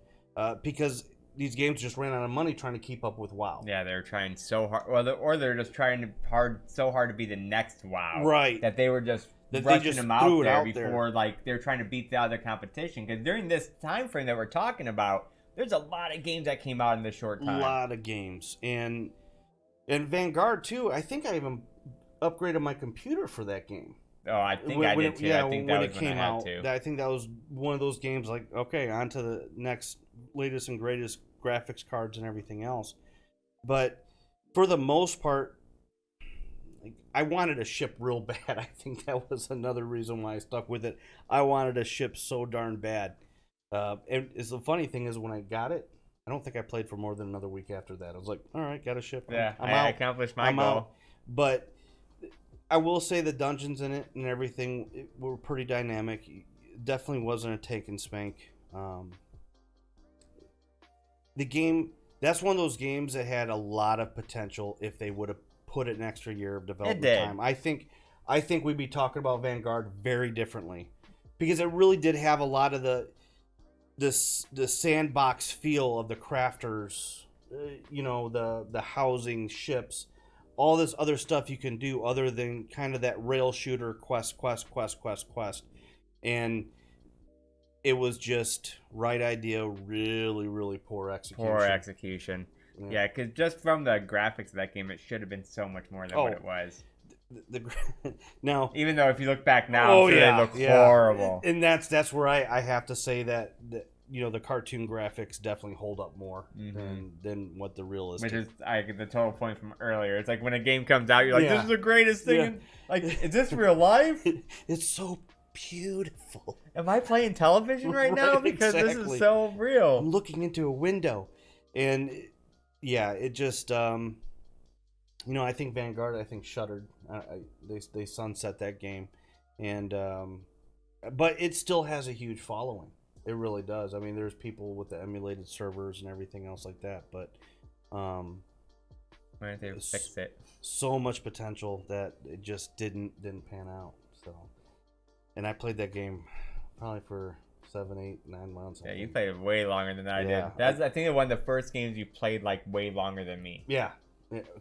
because these games just ran out of money trying to keep up with WoW. Yeah, they're trying so hard, or they're just trying so hard to be the next WoW. Right. That they were just rushing them out there before, like, they're trying to beat the other competition. Because during this time frame that we're talking about, there's a lot of games that came out in this short time. A lot of games. And Vanguard, too, I think I even upgraded my computer for that game. Oh, I think I did, too. I think that was when I had to. I think that was one of those games, like, okay, on to the next latest and greatest graphics cards and everything else. But for the most part, I wanted a ship real bad. I think that was another reason why I stuck with it. I wanted a ship so darn bad. And the funny thing is, when I got it, I don't think I played for more than another week after that. I was like, all right, got a ship. Yeah, I accomplished my goal. Out. But I will say the dungeons in it and everything were pretty dynamic. Definitely wasn't a take and spank. The game, that's one of those games that had a lot of potential if they would have put an extra year of development time. I think we'd be talking about Vanguard very differently, because it really did have a lot of the sandbox feel of the crafters, the housing, ships, all this other stuff you can do other than kind of that rail shooter quest. And it was just right idea, really, really poor execution. Yeah, because just from the graphics of that game, it should have been so much more than what it was. Now, even though if you look back now, they look horrible. And that's where I have to say that the cartoon graphics definitely hold up more than what the realistic. Which is the total point from earlier. It's like when a game comes out, you're like, this is the greatest thing. Yeah. Like, is this real life? It's so beautiful. Am I playing television right now? Because this is so real. I'm looking into a window. And yeah, it just, I think Vanguard, shuttered. They sunset that game. And, but it still has a huge following. It really does. I mean, there's people with the emulated servers and everything else like that. But, why didn't they fix it? So much potential that it just didn't pan out. So, and I played that game probably for 7, 8, 9 months. Yeah, you played it way longer than I did. That's I think one of the first games you played like way longer than me. Yeah,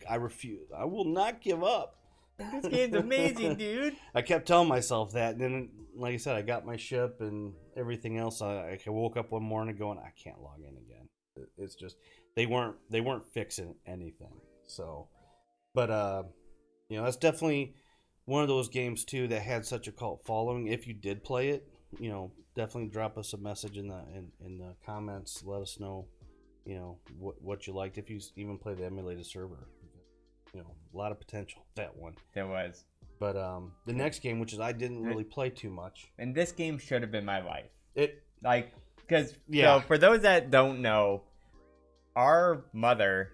I refuse. I will not give up. This game's amazing, dude. I kept telling myself that, and then, like I said, I got my ship and everything else. I woke up one morning going, I can't log in again. It's just they weren't fixing anything. So, but that's definitely one of those games too that had such a cult following. If you did play it, definitely drop us a message in the comments. Let us know, what you liked. If you even play the emulated server, a lot of potential. That one. There was. But the next game, which is I didn't really play too much. And this game should have been my life. Because so for those that don't know, our mother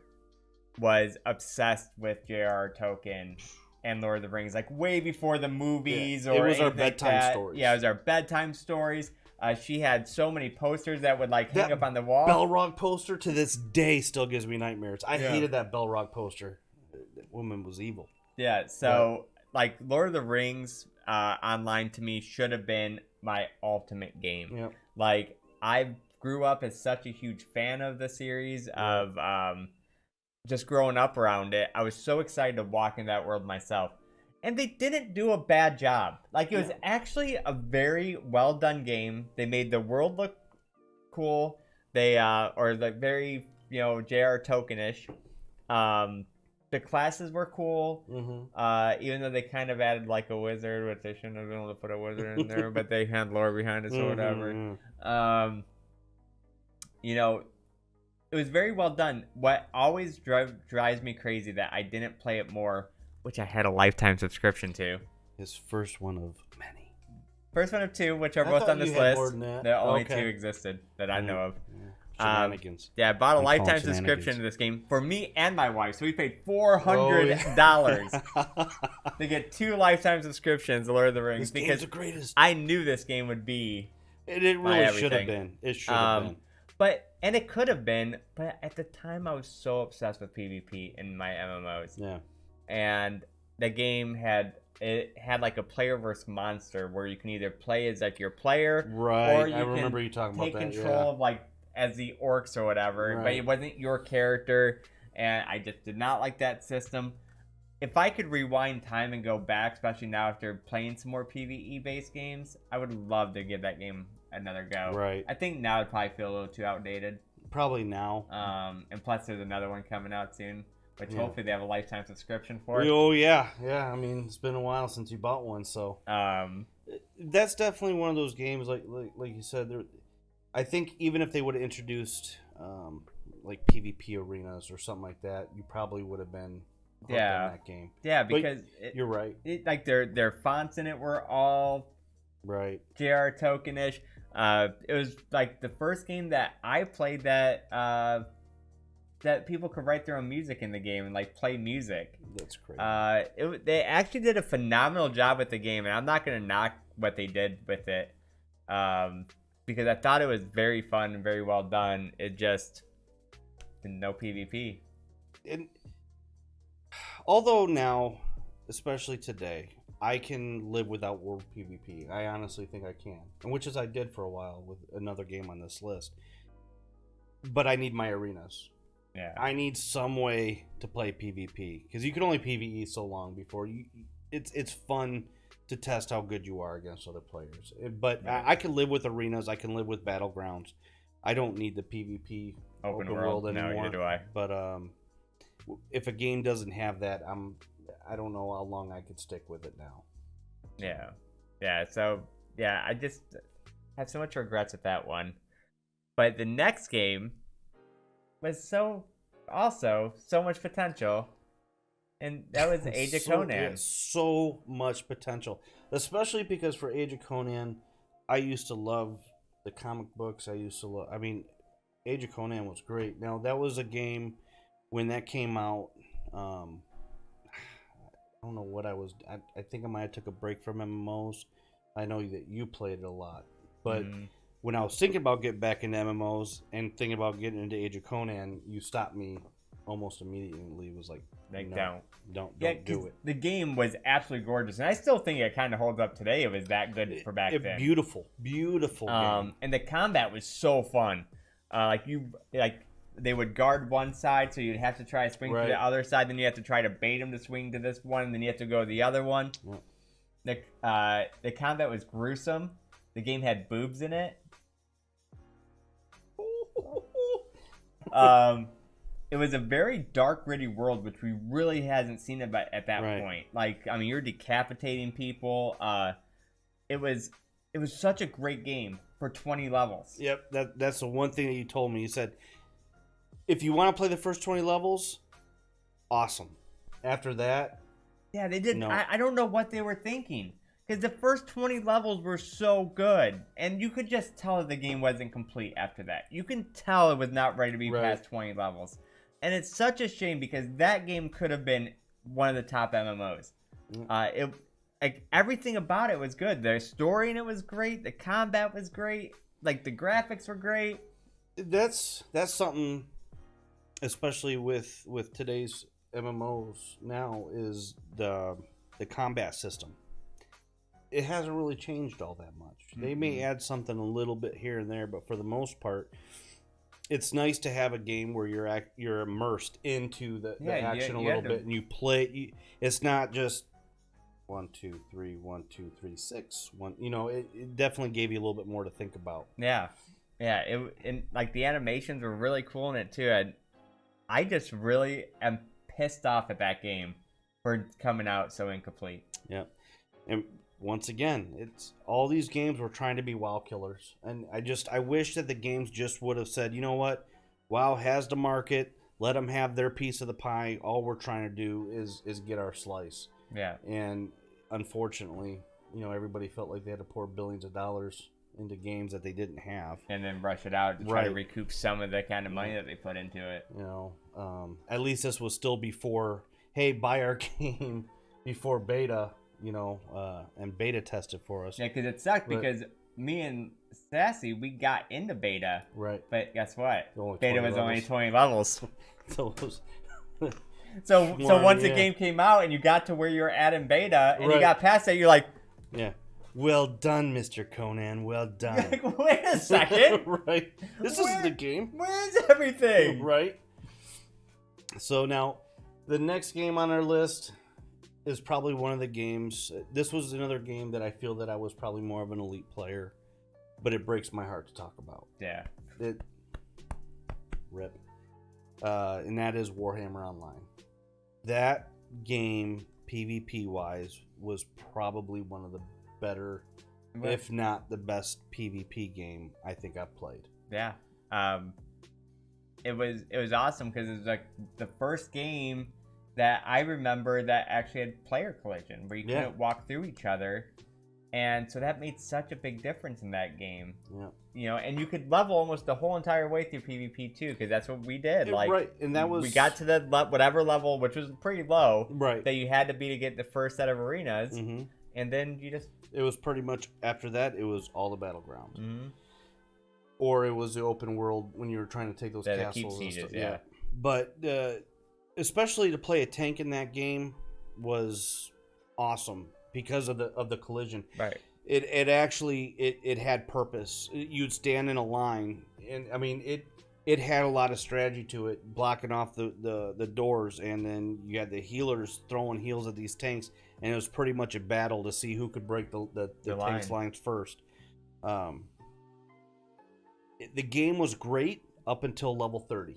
was obsessed with J.R.R. Tolkien and Lord of the Rings, like way before the movies or it was our bedtime stories. Yeah, it was our bedtime stories. She had so many posters that would hang up on the wall. Belrog poster to this day still gives me nightmares. I hated that Belrog poster. That woman was evil. Yeah, so Lord of the Rings Online to me should have been my ultimate game. Yep. I grew up as such a huge fan of the series of just growing up around it. I was so excited to walk in that world myself. And they didn't do a bad job. It was actually a very well done game. They made the world look cool. They or like very JR tokenish. The classes were cool. Even though they kind of added like a wizard, which they shouldn't have been able to put a wizard in there, but they had lore behind it, so whatever. It was very well done. What always drives me crazy that I didn't play it more, which I had a lifetime subscription to. His first one of many. First one of two, which are both on this list. There are only two existed that I know of. Shenanigans. Yeah, I bought a lifetime subscription to this game for me and my wife, so we paid $400 to get 2 lifetime subscriptions to Lord of the Rings because the greatest. I knew this game would be. It really should have been. It should have been. And it could have been, but at the time I was so obsessed with PvP in my MMOs. Yeah. And the game had like a player versus monster where you can either play as like your player, right? Or you I remember you talking about that. Take control of like as the orcs or whatever, but it wasn't your character, and I just did not like that system. If I could rewind time and go back, especially now after playing some more PvE based games, I would love to give that game another go. Right. I think now it'd probably feel a little too outdated. Probably now. And plus there's another one coming out soon, which hopefully they have a lifetime subscription for. Oh yeah. I mean, it's been a while since you bought one, so that's definitely one of those games. Like you said, I think even if they would have introduced like PvP arenas or something like that, you probably would have been hooked on that game. Yeah, because you're right. Like their fonts in it were all right. JR tokenish. It was like the first game that I played that people could write their own music in the game and like play music. That's crazy. They actually did a phenomenal job with the game, and I'm not gonna knock what they did with it. Because I thought it was very fun and very well done. It just no PvP. And although now, especially today, I can live without world PvP. I honestly think I can, and which is I did for a while with another game on this list. But I need my arenas. Yeah, I need some way to play PvP because you can only PvE so long before you. It's fun to test how good you are against other players. But I can live with arenas. I can live with battlegrounds. I don't need the PvP open world anymore. No, neither do I. But if a game doesn't have that, I don't know how long I could stick with it now. Yeah. So I just have so much regrets with that one. But the next game was so much potential. And that was Age of Conan. Yeah, so much potential. Especially because for Age of Conan, I used to love the comic books. Age of Conan was great. Now, that was a game, when that came out, I don't know what I was... I think I might have took a break from MMOs. I know that you played it a lot. But when I was thinking about getting back into MMOs and thinking about getting into Age of Conan, you stopped me almost immediately. It was like don't do it. The game was absolutely gorgeous, and I still think it kind of holds up today. It was that good for back then. Beautiful game. And the combat was so fun. They would guard one side, so you'd have to try to swing to the other side. Then you have to try to bait them to swing to this one, and then you have to go to the other one. Yeah. The combat was gruesome. The game had boobs in it. It was a very dark, gritty world, which we really hasn't seen at that point. Like, I mean, you're decapitating people. It was such a great game for 20 levels. Yep, that's the one thing that you told me. You said, if you want to play the first 20 levels, awesome. After that, yeah, they did. No. I don't know what they were thinking, because the first 20 levels were so good, and you could just tell that the game wasn't complete after that. You can tell it was not ready to be past 20 levels. And it's such a shame, because that game could have been one of the top MMOs. Everything about it was good. The story in it was great. The combat was great. Like, the graphics were great. That's something, especially with today's MMOs now, is the combat system. It hasn't really changed all that much. They may add something a little bit here and there, but for the most part, it's nice to have a game where you're immersed into the action a little bit, and you play. It's not just 1, 2, 3, 1, 2, 3, 6. One, it definitely gave you a little bit more to think about. Yeah, Yeah, and like the animations were really cool in it too. And I just really am pissed off at that game for coming out so incomplete. Yeah, and once again, it's all these games were trying to be WoW killers, and I wish that the games just would have said, you know what, WoW has the market, let them have their piece of the pie. All we're trying to do is get our slice. Yeah, and unfortunately, everybody felt like they had to pour billions of dollars into games that they didn't have, and then rush it out to try to recoup some of the kind of money that they put into it. At least this was still before, hey, buy our game before beta, and beta tested for us. Yeah, because it sucked because me and Sassy, we got into beta. Right. But guess what? Beta was only 20 levels. So it was... So once the game came out and you got to where you were at in beta and you got past that, you're like... Yeah. Well done, Mr. Conan. Well done. Like, wait a second. Right. This is the game. Where's everything? Right. So now, the next game on our list is probably one of the games. This was another game that I feel that I was probably more of an elite player, but it breaks my heart to talk about. Yeah. Rip. And that is Warhammer Online. That game, PvP-wise, was probably one of the better, if not the best PvP game I think I've played. Yeah. It was awesome because it was like the first game that I remember that actually had player collision where you couldn't walk through each other, and so that made such a big difference in that game. Yeah. And you could level almost the whole entire way through PvP too, because that's what we did. And that was, we got to the whatever level, which was pretty low, that you had to be to get the first set of arenas, and then you just. It was pretty much after that. It was all the battlegrounds. Or it was the open world when you were trying to take those castles and stuff. Yeah. But especially to play a tank in that game was awesome because of the collision. Right. It actually it had purpose. You'd stand in a line, and I mean it had a lot of strategy to it, blocking off the doors, and then you had the healers throwing heals at these tanks, and it was pretty much a battle to see who could break the tanks' lines first. The game was great up until level 30.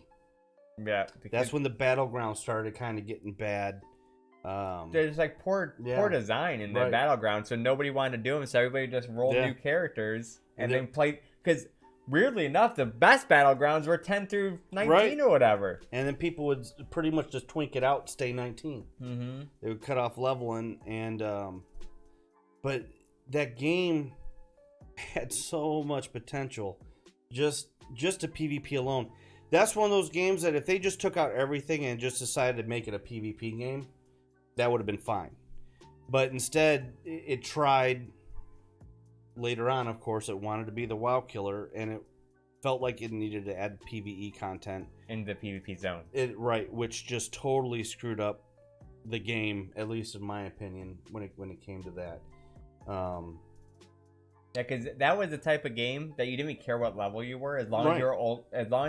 Yeah, that's when the battleground started kind of getting bad. There's like poor design in the battleground, so nobody wanted to do them. So everybody just rolled new characters and then played. Because weirdly enough, the best battlegrounds were 10 through 19 or whatever. And then people would pretty much just twink it out, stay 19. They would cut off leveling, and but that game had so much potential. Just a PvP alone. That's one of those games that if they just took out everything and just decided to make it a PvP game, that would have been fine. But instead, it tried later on, of course, it wanted to be the WoW killer, and it felt like it needed to add PvE content in the PvP zone. Which just totally screwed up the game, at least in my opinion, when it came to that. Yeah, because that was the type of game that you didn't even care what level you were, as long as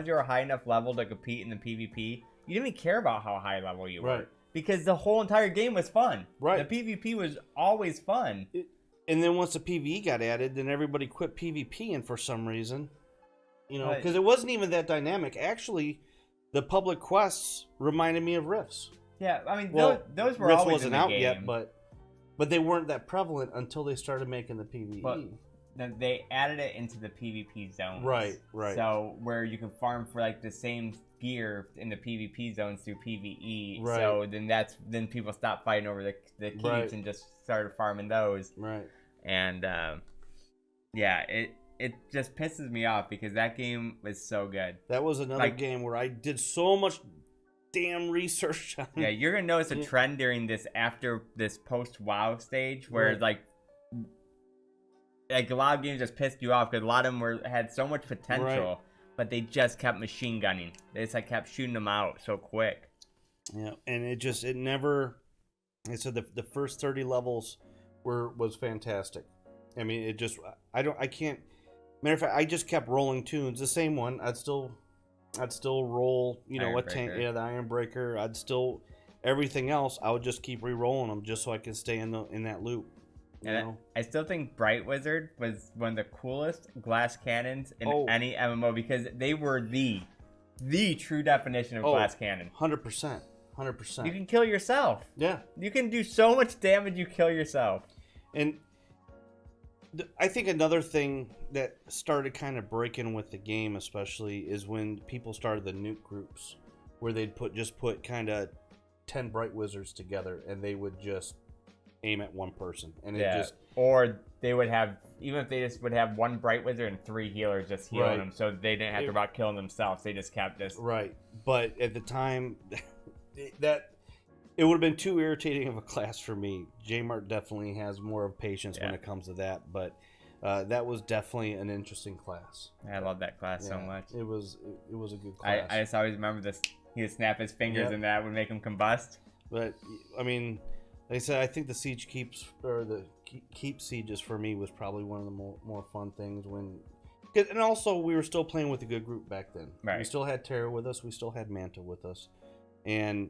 you were high enough level to compete in the PvP. You didn't even care about how high level you were, because the whole entire game was fun. The PvP was always fun. And then once the PvE got added, then everybody quit PvPing for some reason. Because it wasn't even that dynamic. Actually, the public quests reminded me of Rifts. Yeah, I mean, those were Rifts always wasn't in the out game. yet, but they weren't that prevalent until they started making the PvE. But they added it into the PvP zones. Right. So where you can farm for like the same gear in the PvP zones through PvE. Right. So then people stopped fighting over the keeps and just started farming those. Right. And it just pisses me off because that game was so good. That was another game where I did so much damn research on. Yeah, you're gonna notice a trend during this post WoW stage where like a lot of games just pissed you off because a lot of them had so much potential, but they just kept machine gunning. They just like kept shooting them out so quick. Yeah, and it never. I said the first 30 levels was fantastic. I mean, I can't. Matter of fact, I just kept rolling tunes. The same one. I'd still roll. What tank? Yeah, the Ironbreaker. I'd still everything else. I would just keep re-rolling them just so I could stay in that loop. You And know? I still think Bright Wizard was one of the coolest glass cannons in any MMO because they were the true definition of glass cannon. 100%. 100%. You can kill yourself. Yeah. You can do so much damage you kill yourself. And I think another thing that started kind of breaking with the game, especially, is when people started the nuke groups, where they'd put kind of 10 Bright Wizards together, and they would just aim at one person, and or they would have, even if they just would have one Bright Wizard and 3 healers just healing them, so they didn't have to worry about killing themselves. They just kept this. Right, but at the time, that it would have been too irritating of a class for me. Jmart definitely has more of patience when it comes to that, but that was definitely an interesting class. I love that class so much. It was a good class. I just always remember this. He would snap his fingers and that would make him combust. But I mean, like I said, I think the siege keeps, or the keep sieges for me was probably one of the more fun things when. And also, we were still playing with a good group back then. Right. We still had Terra with us. We still had Manta with us. And,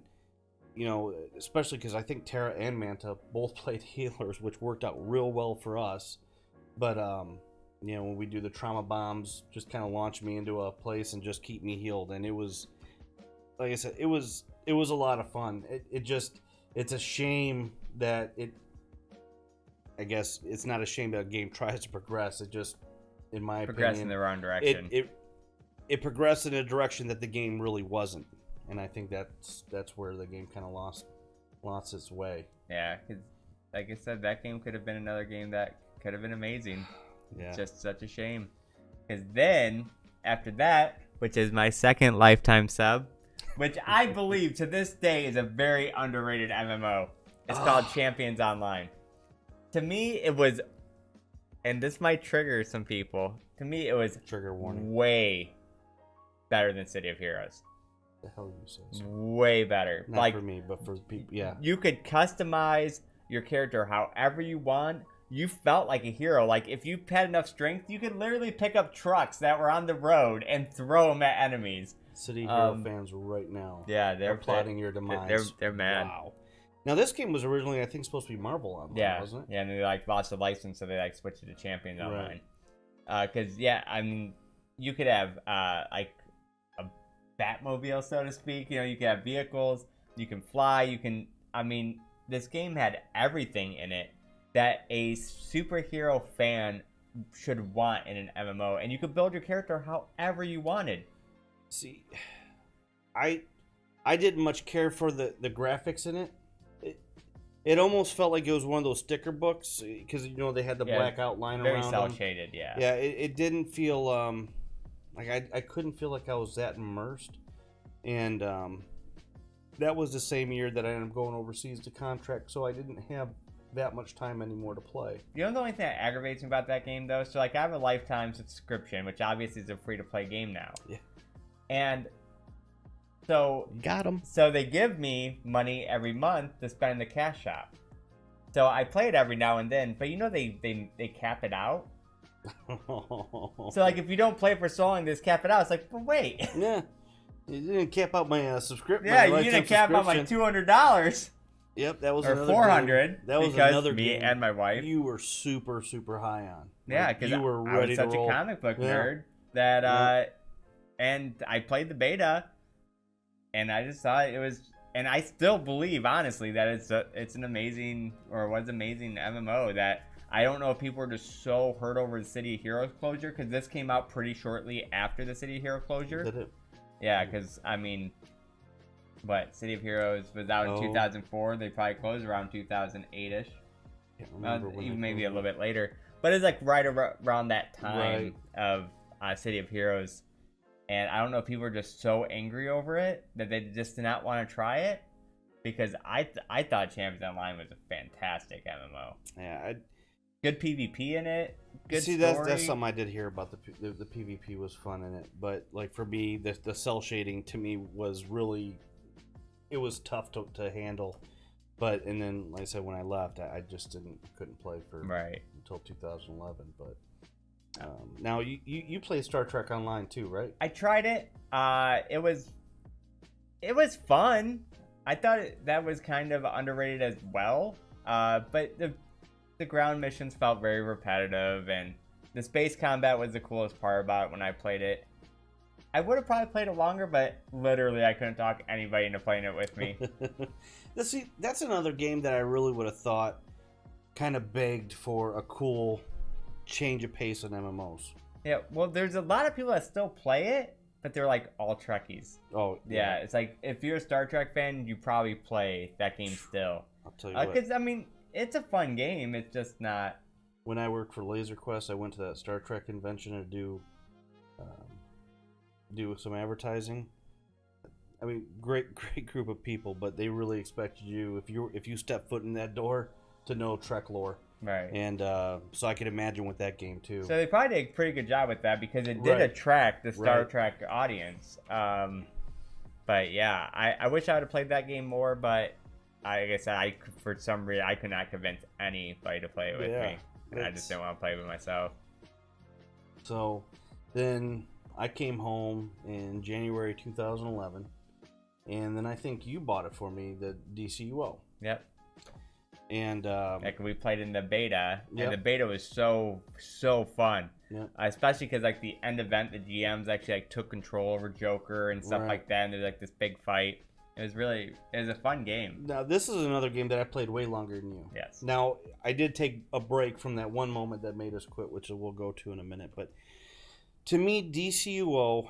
you know, especially because I think Terra and Manta both played healers, which worked out real well for us. But, you know, when we do the trauma bombs, just kind of launch me into a place and just keep me healed. And it was, like I said, it was a lot of fun. It's a shame that I guess it's not a shame that a game tries to progress. It just, in my opinion, progressed in the wrong direction. It progressed in a direction that the game really wasn't. And I think that's where the game kind of lost its way. Yeah, because like I said, that game could have been another game that could have been amazing. Yeah. It's just such a shame. Because then, after that, which is my second lifetime sub, which I believe to this day is a very underrated MMO. It's called Champions Online. To me, it was, and this might trigger some people, to me it was Trigger warning. way better than City of Heroes. The hell you say? So? Way better. Not like, for me, but for people. Yeah. You could customize your character however you want. You felt like a hero. Like, if you had enough strength, you could literally pick up trucks that were on the road and throw them at enemies. City Hero fans right now. Yeah, they're plotting your demise. They're mad. Wow. Now this game was originally, I think, supposed to be Marvel Online, wasn't it? Yeah, and they like lost the license, so they like switched it to Champions Online. Because I mean, you could have like a Batmobile, so to speak. You know, you could have vehicles. You can fly. You can. I mean, this game had everything in it that a superhero fan should want in an MMO, and you could build your character however you wanted. See, I didn't much care for the graphics in it. It almost felt like it was one of those sticker books because, you know, they had the black outline around them. Very cel shaded, yeah. Yeah, it didn't feel like I couldn't feel like I was that immersed, and that was the same year that I ended up going overseas to contract, so I didn't have that much time anymore to play. You know the only thing that aggravates me about that game though? So like I have a lifetime subscription, which obviously is a free to play game now. Yeah. And so got them. So they give me money every month to spend in the cash shop. So I play it every now and then, but you know they cap it out. So like if you don't play for so long, they just cap it out. It's like, but wait. Yeah. You didn't cap out my subscription. Yeah, you didn't cap out my $200. Yep, that was or another $400. That was because another me game and my wife. You were super high on. Yeah, because you were ready I was such to roll. a comic book nerd that and I played the beta, and I just thought it was, and I still believe honestly that it's an amazing, or was amazing MMO. That I don't know if people were just so hurt over the City of Heroes closure, because this came out pretty shortly after the City of Heroes closure. Did it? Yeah, because I mean, what, City of Heroes was out in 2004. They probably closed around 2008ish. Can't remember when even maybe a little bit later, but it's like right around that time of City of Heroes. And I don't know if people are just so angry over it that they just did not want to try it, because I thought Champions Online was a fantastic MMO. Yeah, good PvP in it. Good story. That's something I did hear about. The PvP was fun in it, but like for me, the cell shading to me was really, it was tough to handle. But and then, like I said, when I left, I just couldn't play for until 2011. But now you play Star Trek Online too, right? I tried it. It was fun. I thought that was kind of underrated as well. But the ground missions felt very repetitive, and the space combat was the coolest part about it when I played it. I would have probably played it longer, but literally I couldn't talk anybody into playing it with me. See, that's another game that I really would have thought kind of begged for a cool change of pace in MMOs. Yeah, well, there's a lot of people that still play it, but they're like all Trekkies. Oh, yeah. It's like if you're a Star Trek fan, you probably play that game still. I'll tell you what. Because, I mean, it's a fun game. It's just not... When I worked for LaserQuest, I went to that Star Trek convention to do some advertising. I mean, great group of people, but they really expected you, if you step foot in that door, to know Trek lore. Right. And so I could imagine with that game too. So they probably did a pretty good job with that because it did attract the Star Trek audience. But yeah, I wish I would have played that game more, but like I said, for some reason I could not convince anybody to play it with me. And I just didn't want to play it with myself. So then I came home in January 2011, and then I think you bought it for me, the DCUO. Yep. And like we played in the beta, yep. and the beta was so fun. Yep. Especially because like the end event, the GMs actually like took control over Joker and stuff like that, and there's like this big fight. It was a fun game. Now this is another game that I played way longer than you. Yes. Now I did take a break from that one moment that made us quit, which we'll go to in a minute. But to me, DCUO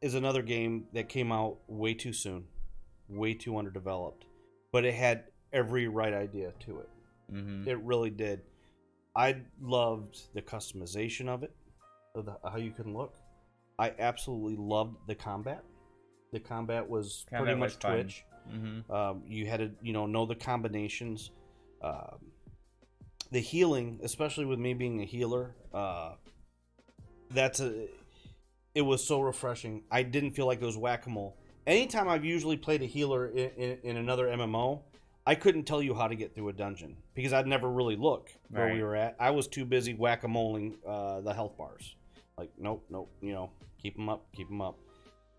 is another game that came out way too soon, way too underdeveloped, but it had every right idea to it. Mm-hmm. It really did. I loved the customization of it, how you can look. I absolutely loved the combat. The combat was pretty much Twitch. Mm-hmm. You had to, know the combinations. The healing, especially with me being a healer, it was so refreshing. I didn't feel like it was whack-a-mole. Anytime I've usually played a healer in another MMO, I couldn't tell you how to get through a dungeon because I'd never really look where we were at. I was too busy whack-a-moling the health bars. Like, nope, keep them up.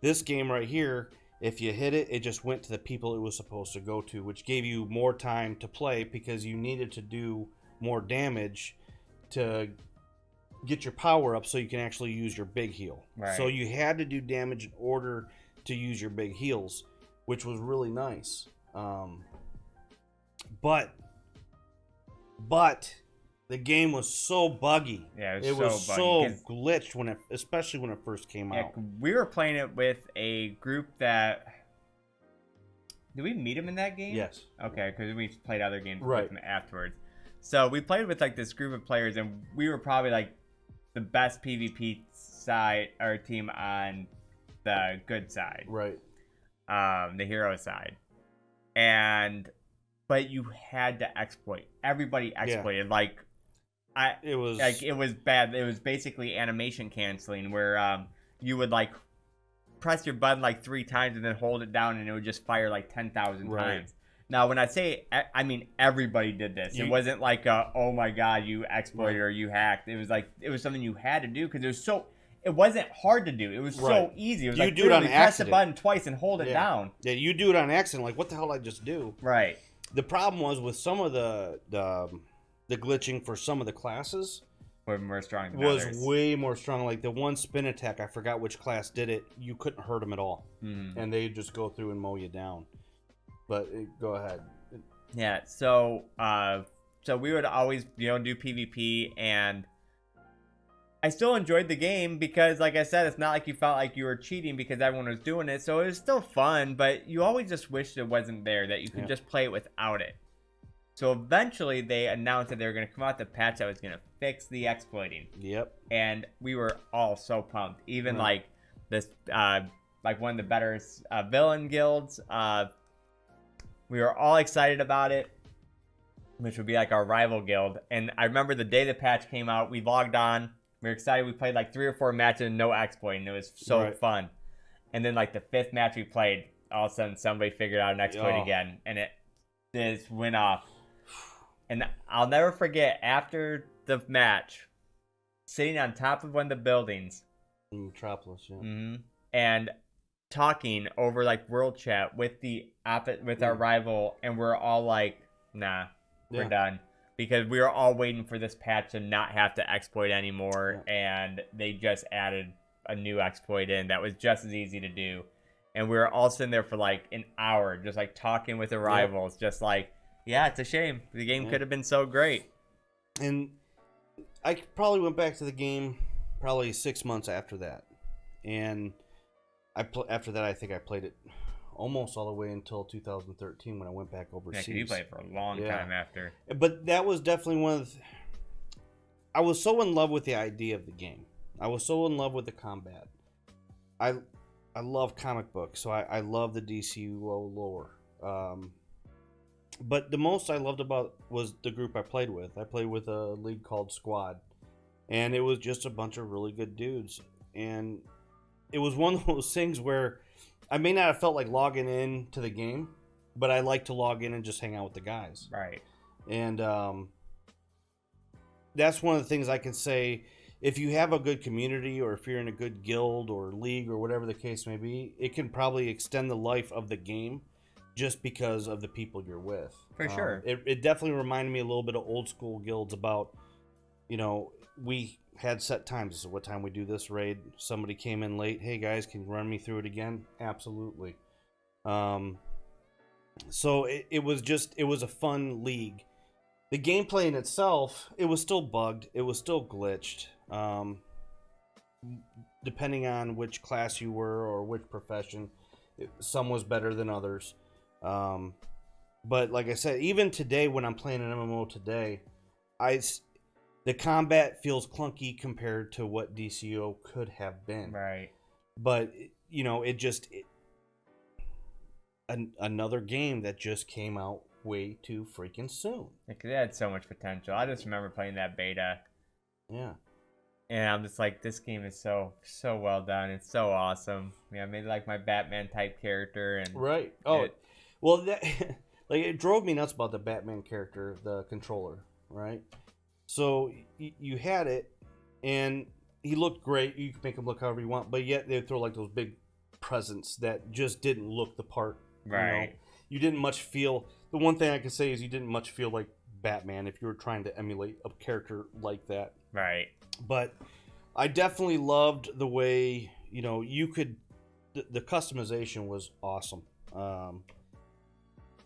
This game right here, if you hit it, it just went to the people it was supposed to go to, which gave you more time to play because you needed to do more damage to get your power up so you can actually use your big heal. Right. So you had to do damage in order to use your big heals, which was really nice. But the game was so buggy. Yeah, it was so glitched especially when it first came out. We were playing it with a group that. Did we meet him in that game? Yes. Okay, because we played other games with him afterwards. So we played with like this group of players, and we were probably like the best PvP side or team on the good side, right? The hero side, but you had to exploit. Everybody exploited. Yeah. It was bad. It was basically animation canceling, where you would like press your button like 3 times and then hold it down, and it would just fire like 10,000 times. Now, when I say, I mean everybody did this. It wasn't like, oh my god, you exploited or you hacked. It was like it was something you had to do because it wasn't hard to do. It was so easy. It was like, do it on accident. Press the button twice and hold it down. Yeah, you do it on accident. Like, what the hell did I just do? Right. The problem was with some of the glitching for some of the classes was way more strong. Like the one spin attack, I forgot which class did it. You couldn't hurt them at all, and they just go through and mow you down. But go ahead. Yeah. So we would always do PvP, and I still enjoyed the game because, like I said, it's not like you felt like you were cheating because everyone was doing it. So it was still fun, but you always just wished it wasn't there, that you could just play it without it. So eventually they announced that they were going to come out with a patch that was going to fix the exploiting. Yep. And we were all so pumped. Even like this, like one of the better villain guilds, we were all excited about it, which would be like our rival guild. And I remember the day the patch came out, we logged on. We were excited. We played like 3 or 4 matches and no exploiting. It was so fun. And then like the 5th match we played, all of a sudden somebody figured out an exploit again, and it just went off. And I'll never forget, after the match, sitting on top of one of the buildings, Metropolis, and talking over like world chat with our rival, and we're all like, nah, we're done. Because we were all waiting for this patch to not have to exploit anymore, and they just added a new exploit in that was just as easy to do. And we were all sitting there for like an hour, just like talking with the rivals, just like, yeah, it's a shame. The game could have been so great. And I probably went back to the game probably 6 months after that. And after that, I think I played it almost all the way until 2013 when I went back overseas. Yeah, you played for a long time after. But that was definitely one of the... I was so in love with the idea of the game. I was so in love with the combat. I love comic books, so I love the DCUO lore. But the most I loved about was the group I played with. I played with a league called Squad. And it was just a bunch of really good dudes. And it was one of those things where I may not have felt like logging in to the game, but I like to log in and just hang out with the guys. Right. And that's one of the things I can say. If you have a good community, or if you're in a good guild or league or whatever the case may be, it can probably extend the life of the game just because of the people you're with. For sure. It definitely reminded me a little bit of old school guilds about, we had set times. This is what time we do this raid. Somebody came in late. Hey guys, can you run me through it again? Absolutely. So it was a fun league. The gameplay in itself, it was still bugged. It was still glitched. Depending on which class you were or which profession, some was better than others. But like I said, even today when I'm playing an MMO today, the combat feels clunky compared to what DCO could have been. Right. But, another game that just came out way too freaking soon. Because it had so much potential. I just remember playing that beta. Yeah. And I'm just like, this game is so well done. It's so awesome. Yeah, I made like my Batman type character. And right. It drove me nuts about the Batman character, the controller, right? So you had it, and he looked great. You can make him look however you want, but yet they throw like those big presents that just didn't look the part. Right. You didn't much feel. The one thing I can say is you didn't much feel like Batman if you were trying to emulate a character like that. Right. But I definitely loved the way you could. The customization was awesome. And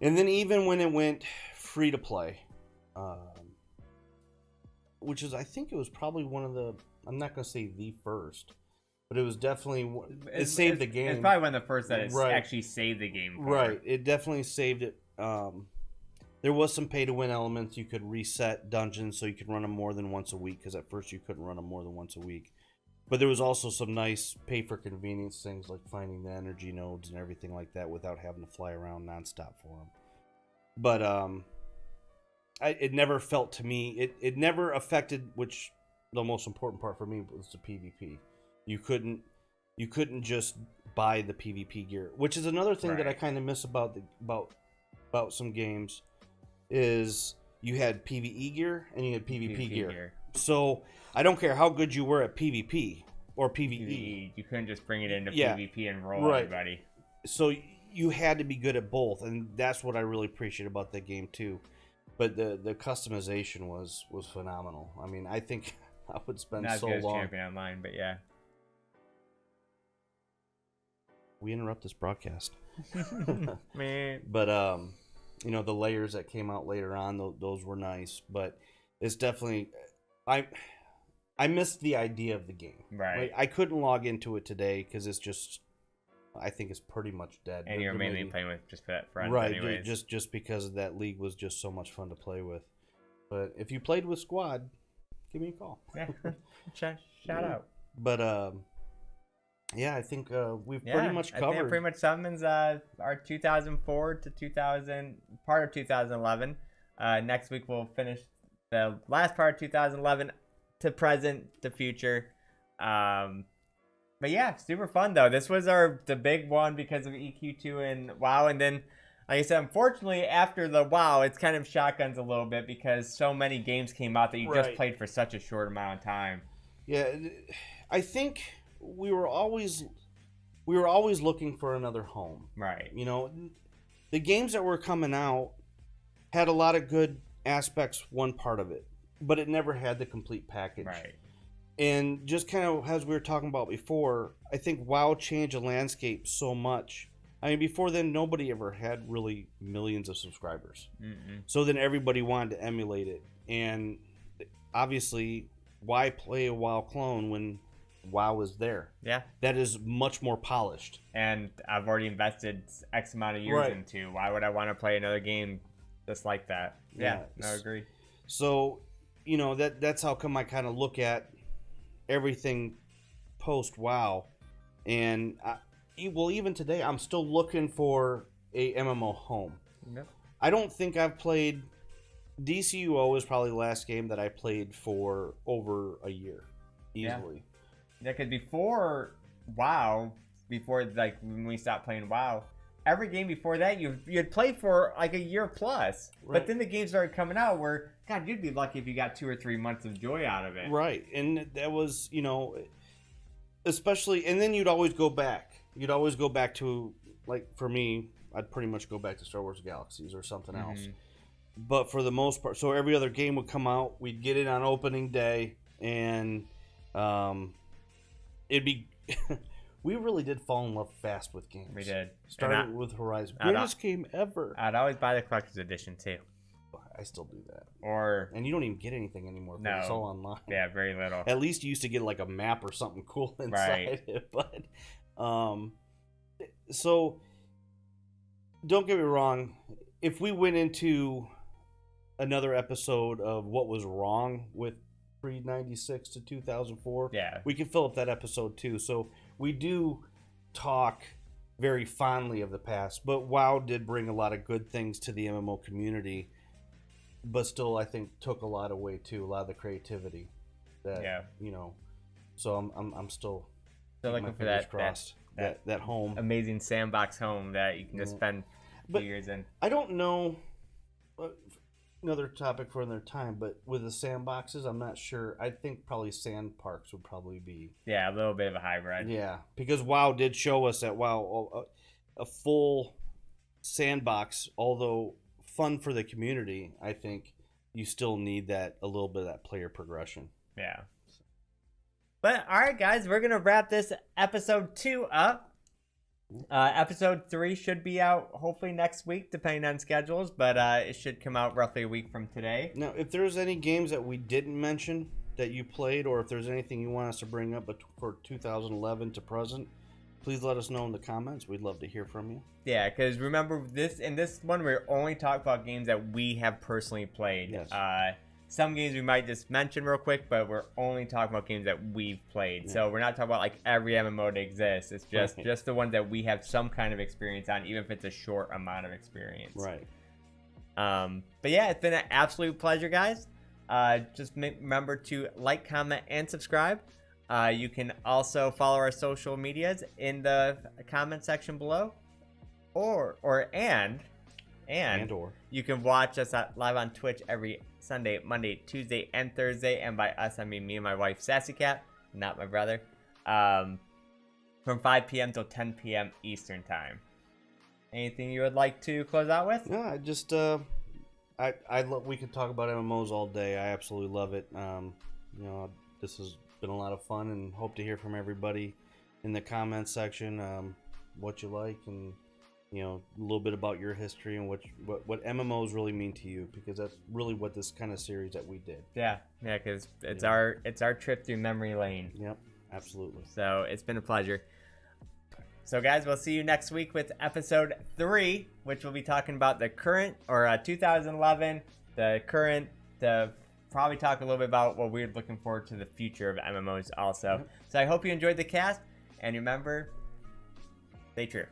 then even when it went free to play. Which is, I think it was probably one of the, I'm not going to say the first, but it was definitely, it saved the game. It's probably one of the first that actually saved the game for. Right, it definitely saved it. There was some pay-to-win elements. You could reset dungeons so you could run them more than once a week, because at first you couldn't run them more than once a week. But there was also some nice pay-for-convenience things, like finding the energy nodes and everything like that without having to fly around nonstop for them. But, it never felt to me, it never affected, which the most important part for me was the PvP. You couldn't just buy the PvP gear, which is another thing that I kind of miss about some games, is you had PvE gear and you had PvP gear. So I don't care how good you were at PvP or PvE. You couldn't just bring it into PvP and roll everybody. So you had to be good at both, and that's what I really appreciate about that game too. But the customization was phenomenal. I mean, I think I would spend not so as good long. As Champion Online, but yeah. We interrupt this broadcast. Man. But the layers that came out later on, those were nice. But it's definitely, I missed the idea of the game. Right. I couldn't log into it today because it's just, I think it's pretty much dead. And you're mainly playing with just friends, right? Anyways. Just because that league was just so much fun to play with. But if you played with Squad, give me a call. Yeah, shout out. But I think we've pretty much covered. I think it pretty much summons our 2004 to 2000 part of 2011. Next week we'll finish the last part of 2011 to present to future. But yeah, super fun though. This was the big one because of EQ2 and WoW, and then like I said, unfortunately after the WoW, it's kind of shotguns a little bit because so many games came out that you just played for such a short amount of time. Yeah, I think we were always looking for another home. Right. The games that were coming out had a lot of good aspects, one part of it, but it never had the complete package. Right. And just kind of as we were talking about before, I think WoW changed the landscape so much. I mean, before then, nobody ever had really millions of subscribers. Mm-mm. So then everybody wanted to emulate it. And obviously, why play a WoW clone when WoW is there? Yeah. That is much more polished. And I've already invested X amount of years Right. into. Why would I want to play another game just like that? Yeah, Yeah. I agree. So, you know, that's how come I kind of look at everything post WoW. And, well, even today, I'm still looking for a MMO home. Yep. I don't think I've played... DCUO is probably the last game that I played for over a year. Easily. Yeah, because before WoW, before like when we stopped playing WoW, every game before that you'd play for like a year plus. Right. But then the games started coming out where, God, you'd be lucky if you got 2 or 3 months of joy out of it. Right. And that was, you know, especially, and then you'd always go back. You'd always go back to, like, for me, I'd pretty much go back to Star Wars Galaxies or something else. But for the most part, so every other game would come out, we'd get it on opening day, and it'd be... we really did fall in love fast with games. We did. Started with Horizon. Greatest game ever. I'd always buy the collector's edition too. I still do that. Or... And you don't even get anything anymore. No. It's all online. Yeah, very little. At least you used to get like a map or something cool inside it. But, so, don't get me wrong. If we went into another episode of what was wrong with pre-96 to 2004, yeah, we can fill up that episode too. So we do talk very fondly of the past, but WoW did bring a lot of good things to the MMO community, but still I think took a lot away too, a lot of the creativity that, you know, so I'm still looking for that home, amazing sandbox home that you can just spend a few years in. I don't know, another topic for another time, but with the sandboxes, I'm not sure. I think probably sand parks would probably be... Yeah, a little bit of a hybrid. Yeah, because WoW did show us that, a full sandbox, although fun for the community, I think you still need a little bit of that player progression. Yeah. But, alright guys, we're going to wrap this episode 2 up. Episode 3 should be out hopefully next week, depending on schedules, but it should come out roughly a week from today. Now, if there's any games that we didn't mention that you played, or if there's anything you want us to bring up for 2011 to present, please let us know in the comments. We'd love to hear from you. Yeah, because remember, in this one, we're only talking about games that we have personally played. Yes. Some games we might just mention real quick, but we're only talking about games that we've played. Yeah. So we're not talking about like every MMO that exists. It's just the ones that we have some kind of experience on, even if it's a short amount of experience. Right. But yeah, it's been an absolute pleasure, guys. Just remember to like, comment, and subscribe. You can also follow our social medias in the comment section below, and you can watch us live on Twitch every Sunday, Monday, Tuesday, and Thursday. And by us, I mean me and my wife, Sassy Cat, not my brother, from 5 p.m. till 10 p.m. Eastern Time. Anything you would like to close out with? No, I just, we could talk about MMOs all day. I absolutely love it. You know, this has been a lot of fun, and hope to hear from everybody in the comments section, what you like, and you know, a little bit about your history and what MMOs really mean to you, because that's really what this kind of series that we did. Yeah, because it's our trip through memory lane. Yep, absolutely. So it's been a pleasure. So guys, we'll see you next week with episode 3, which will be talking about the current, or 2011, the current, probably talk a little bit about what we're looking forward to the future of MMOs also. Yep. So I hope you enjoyed the cast, and remember, stay true.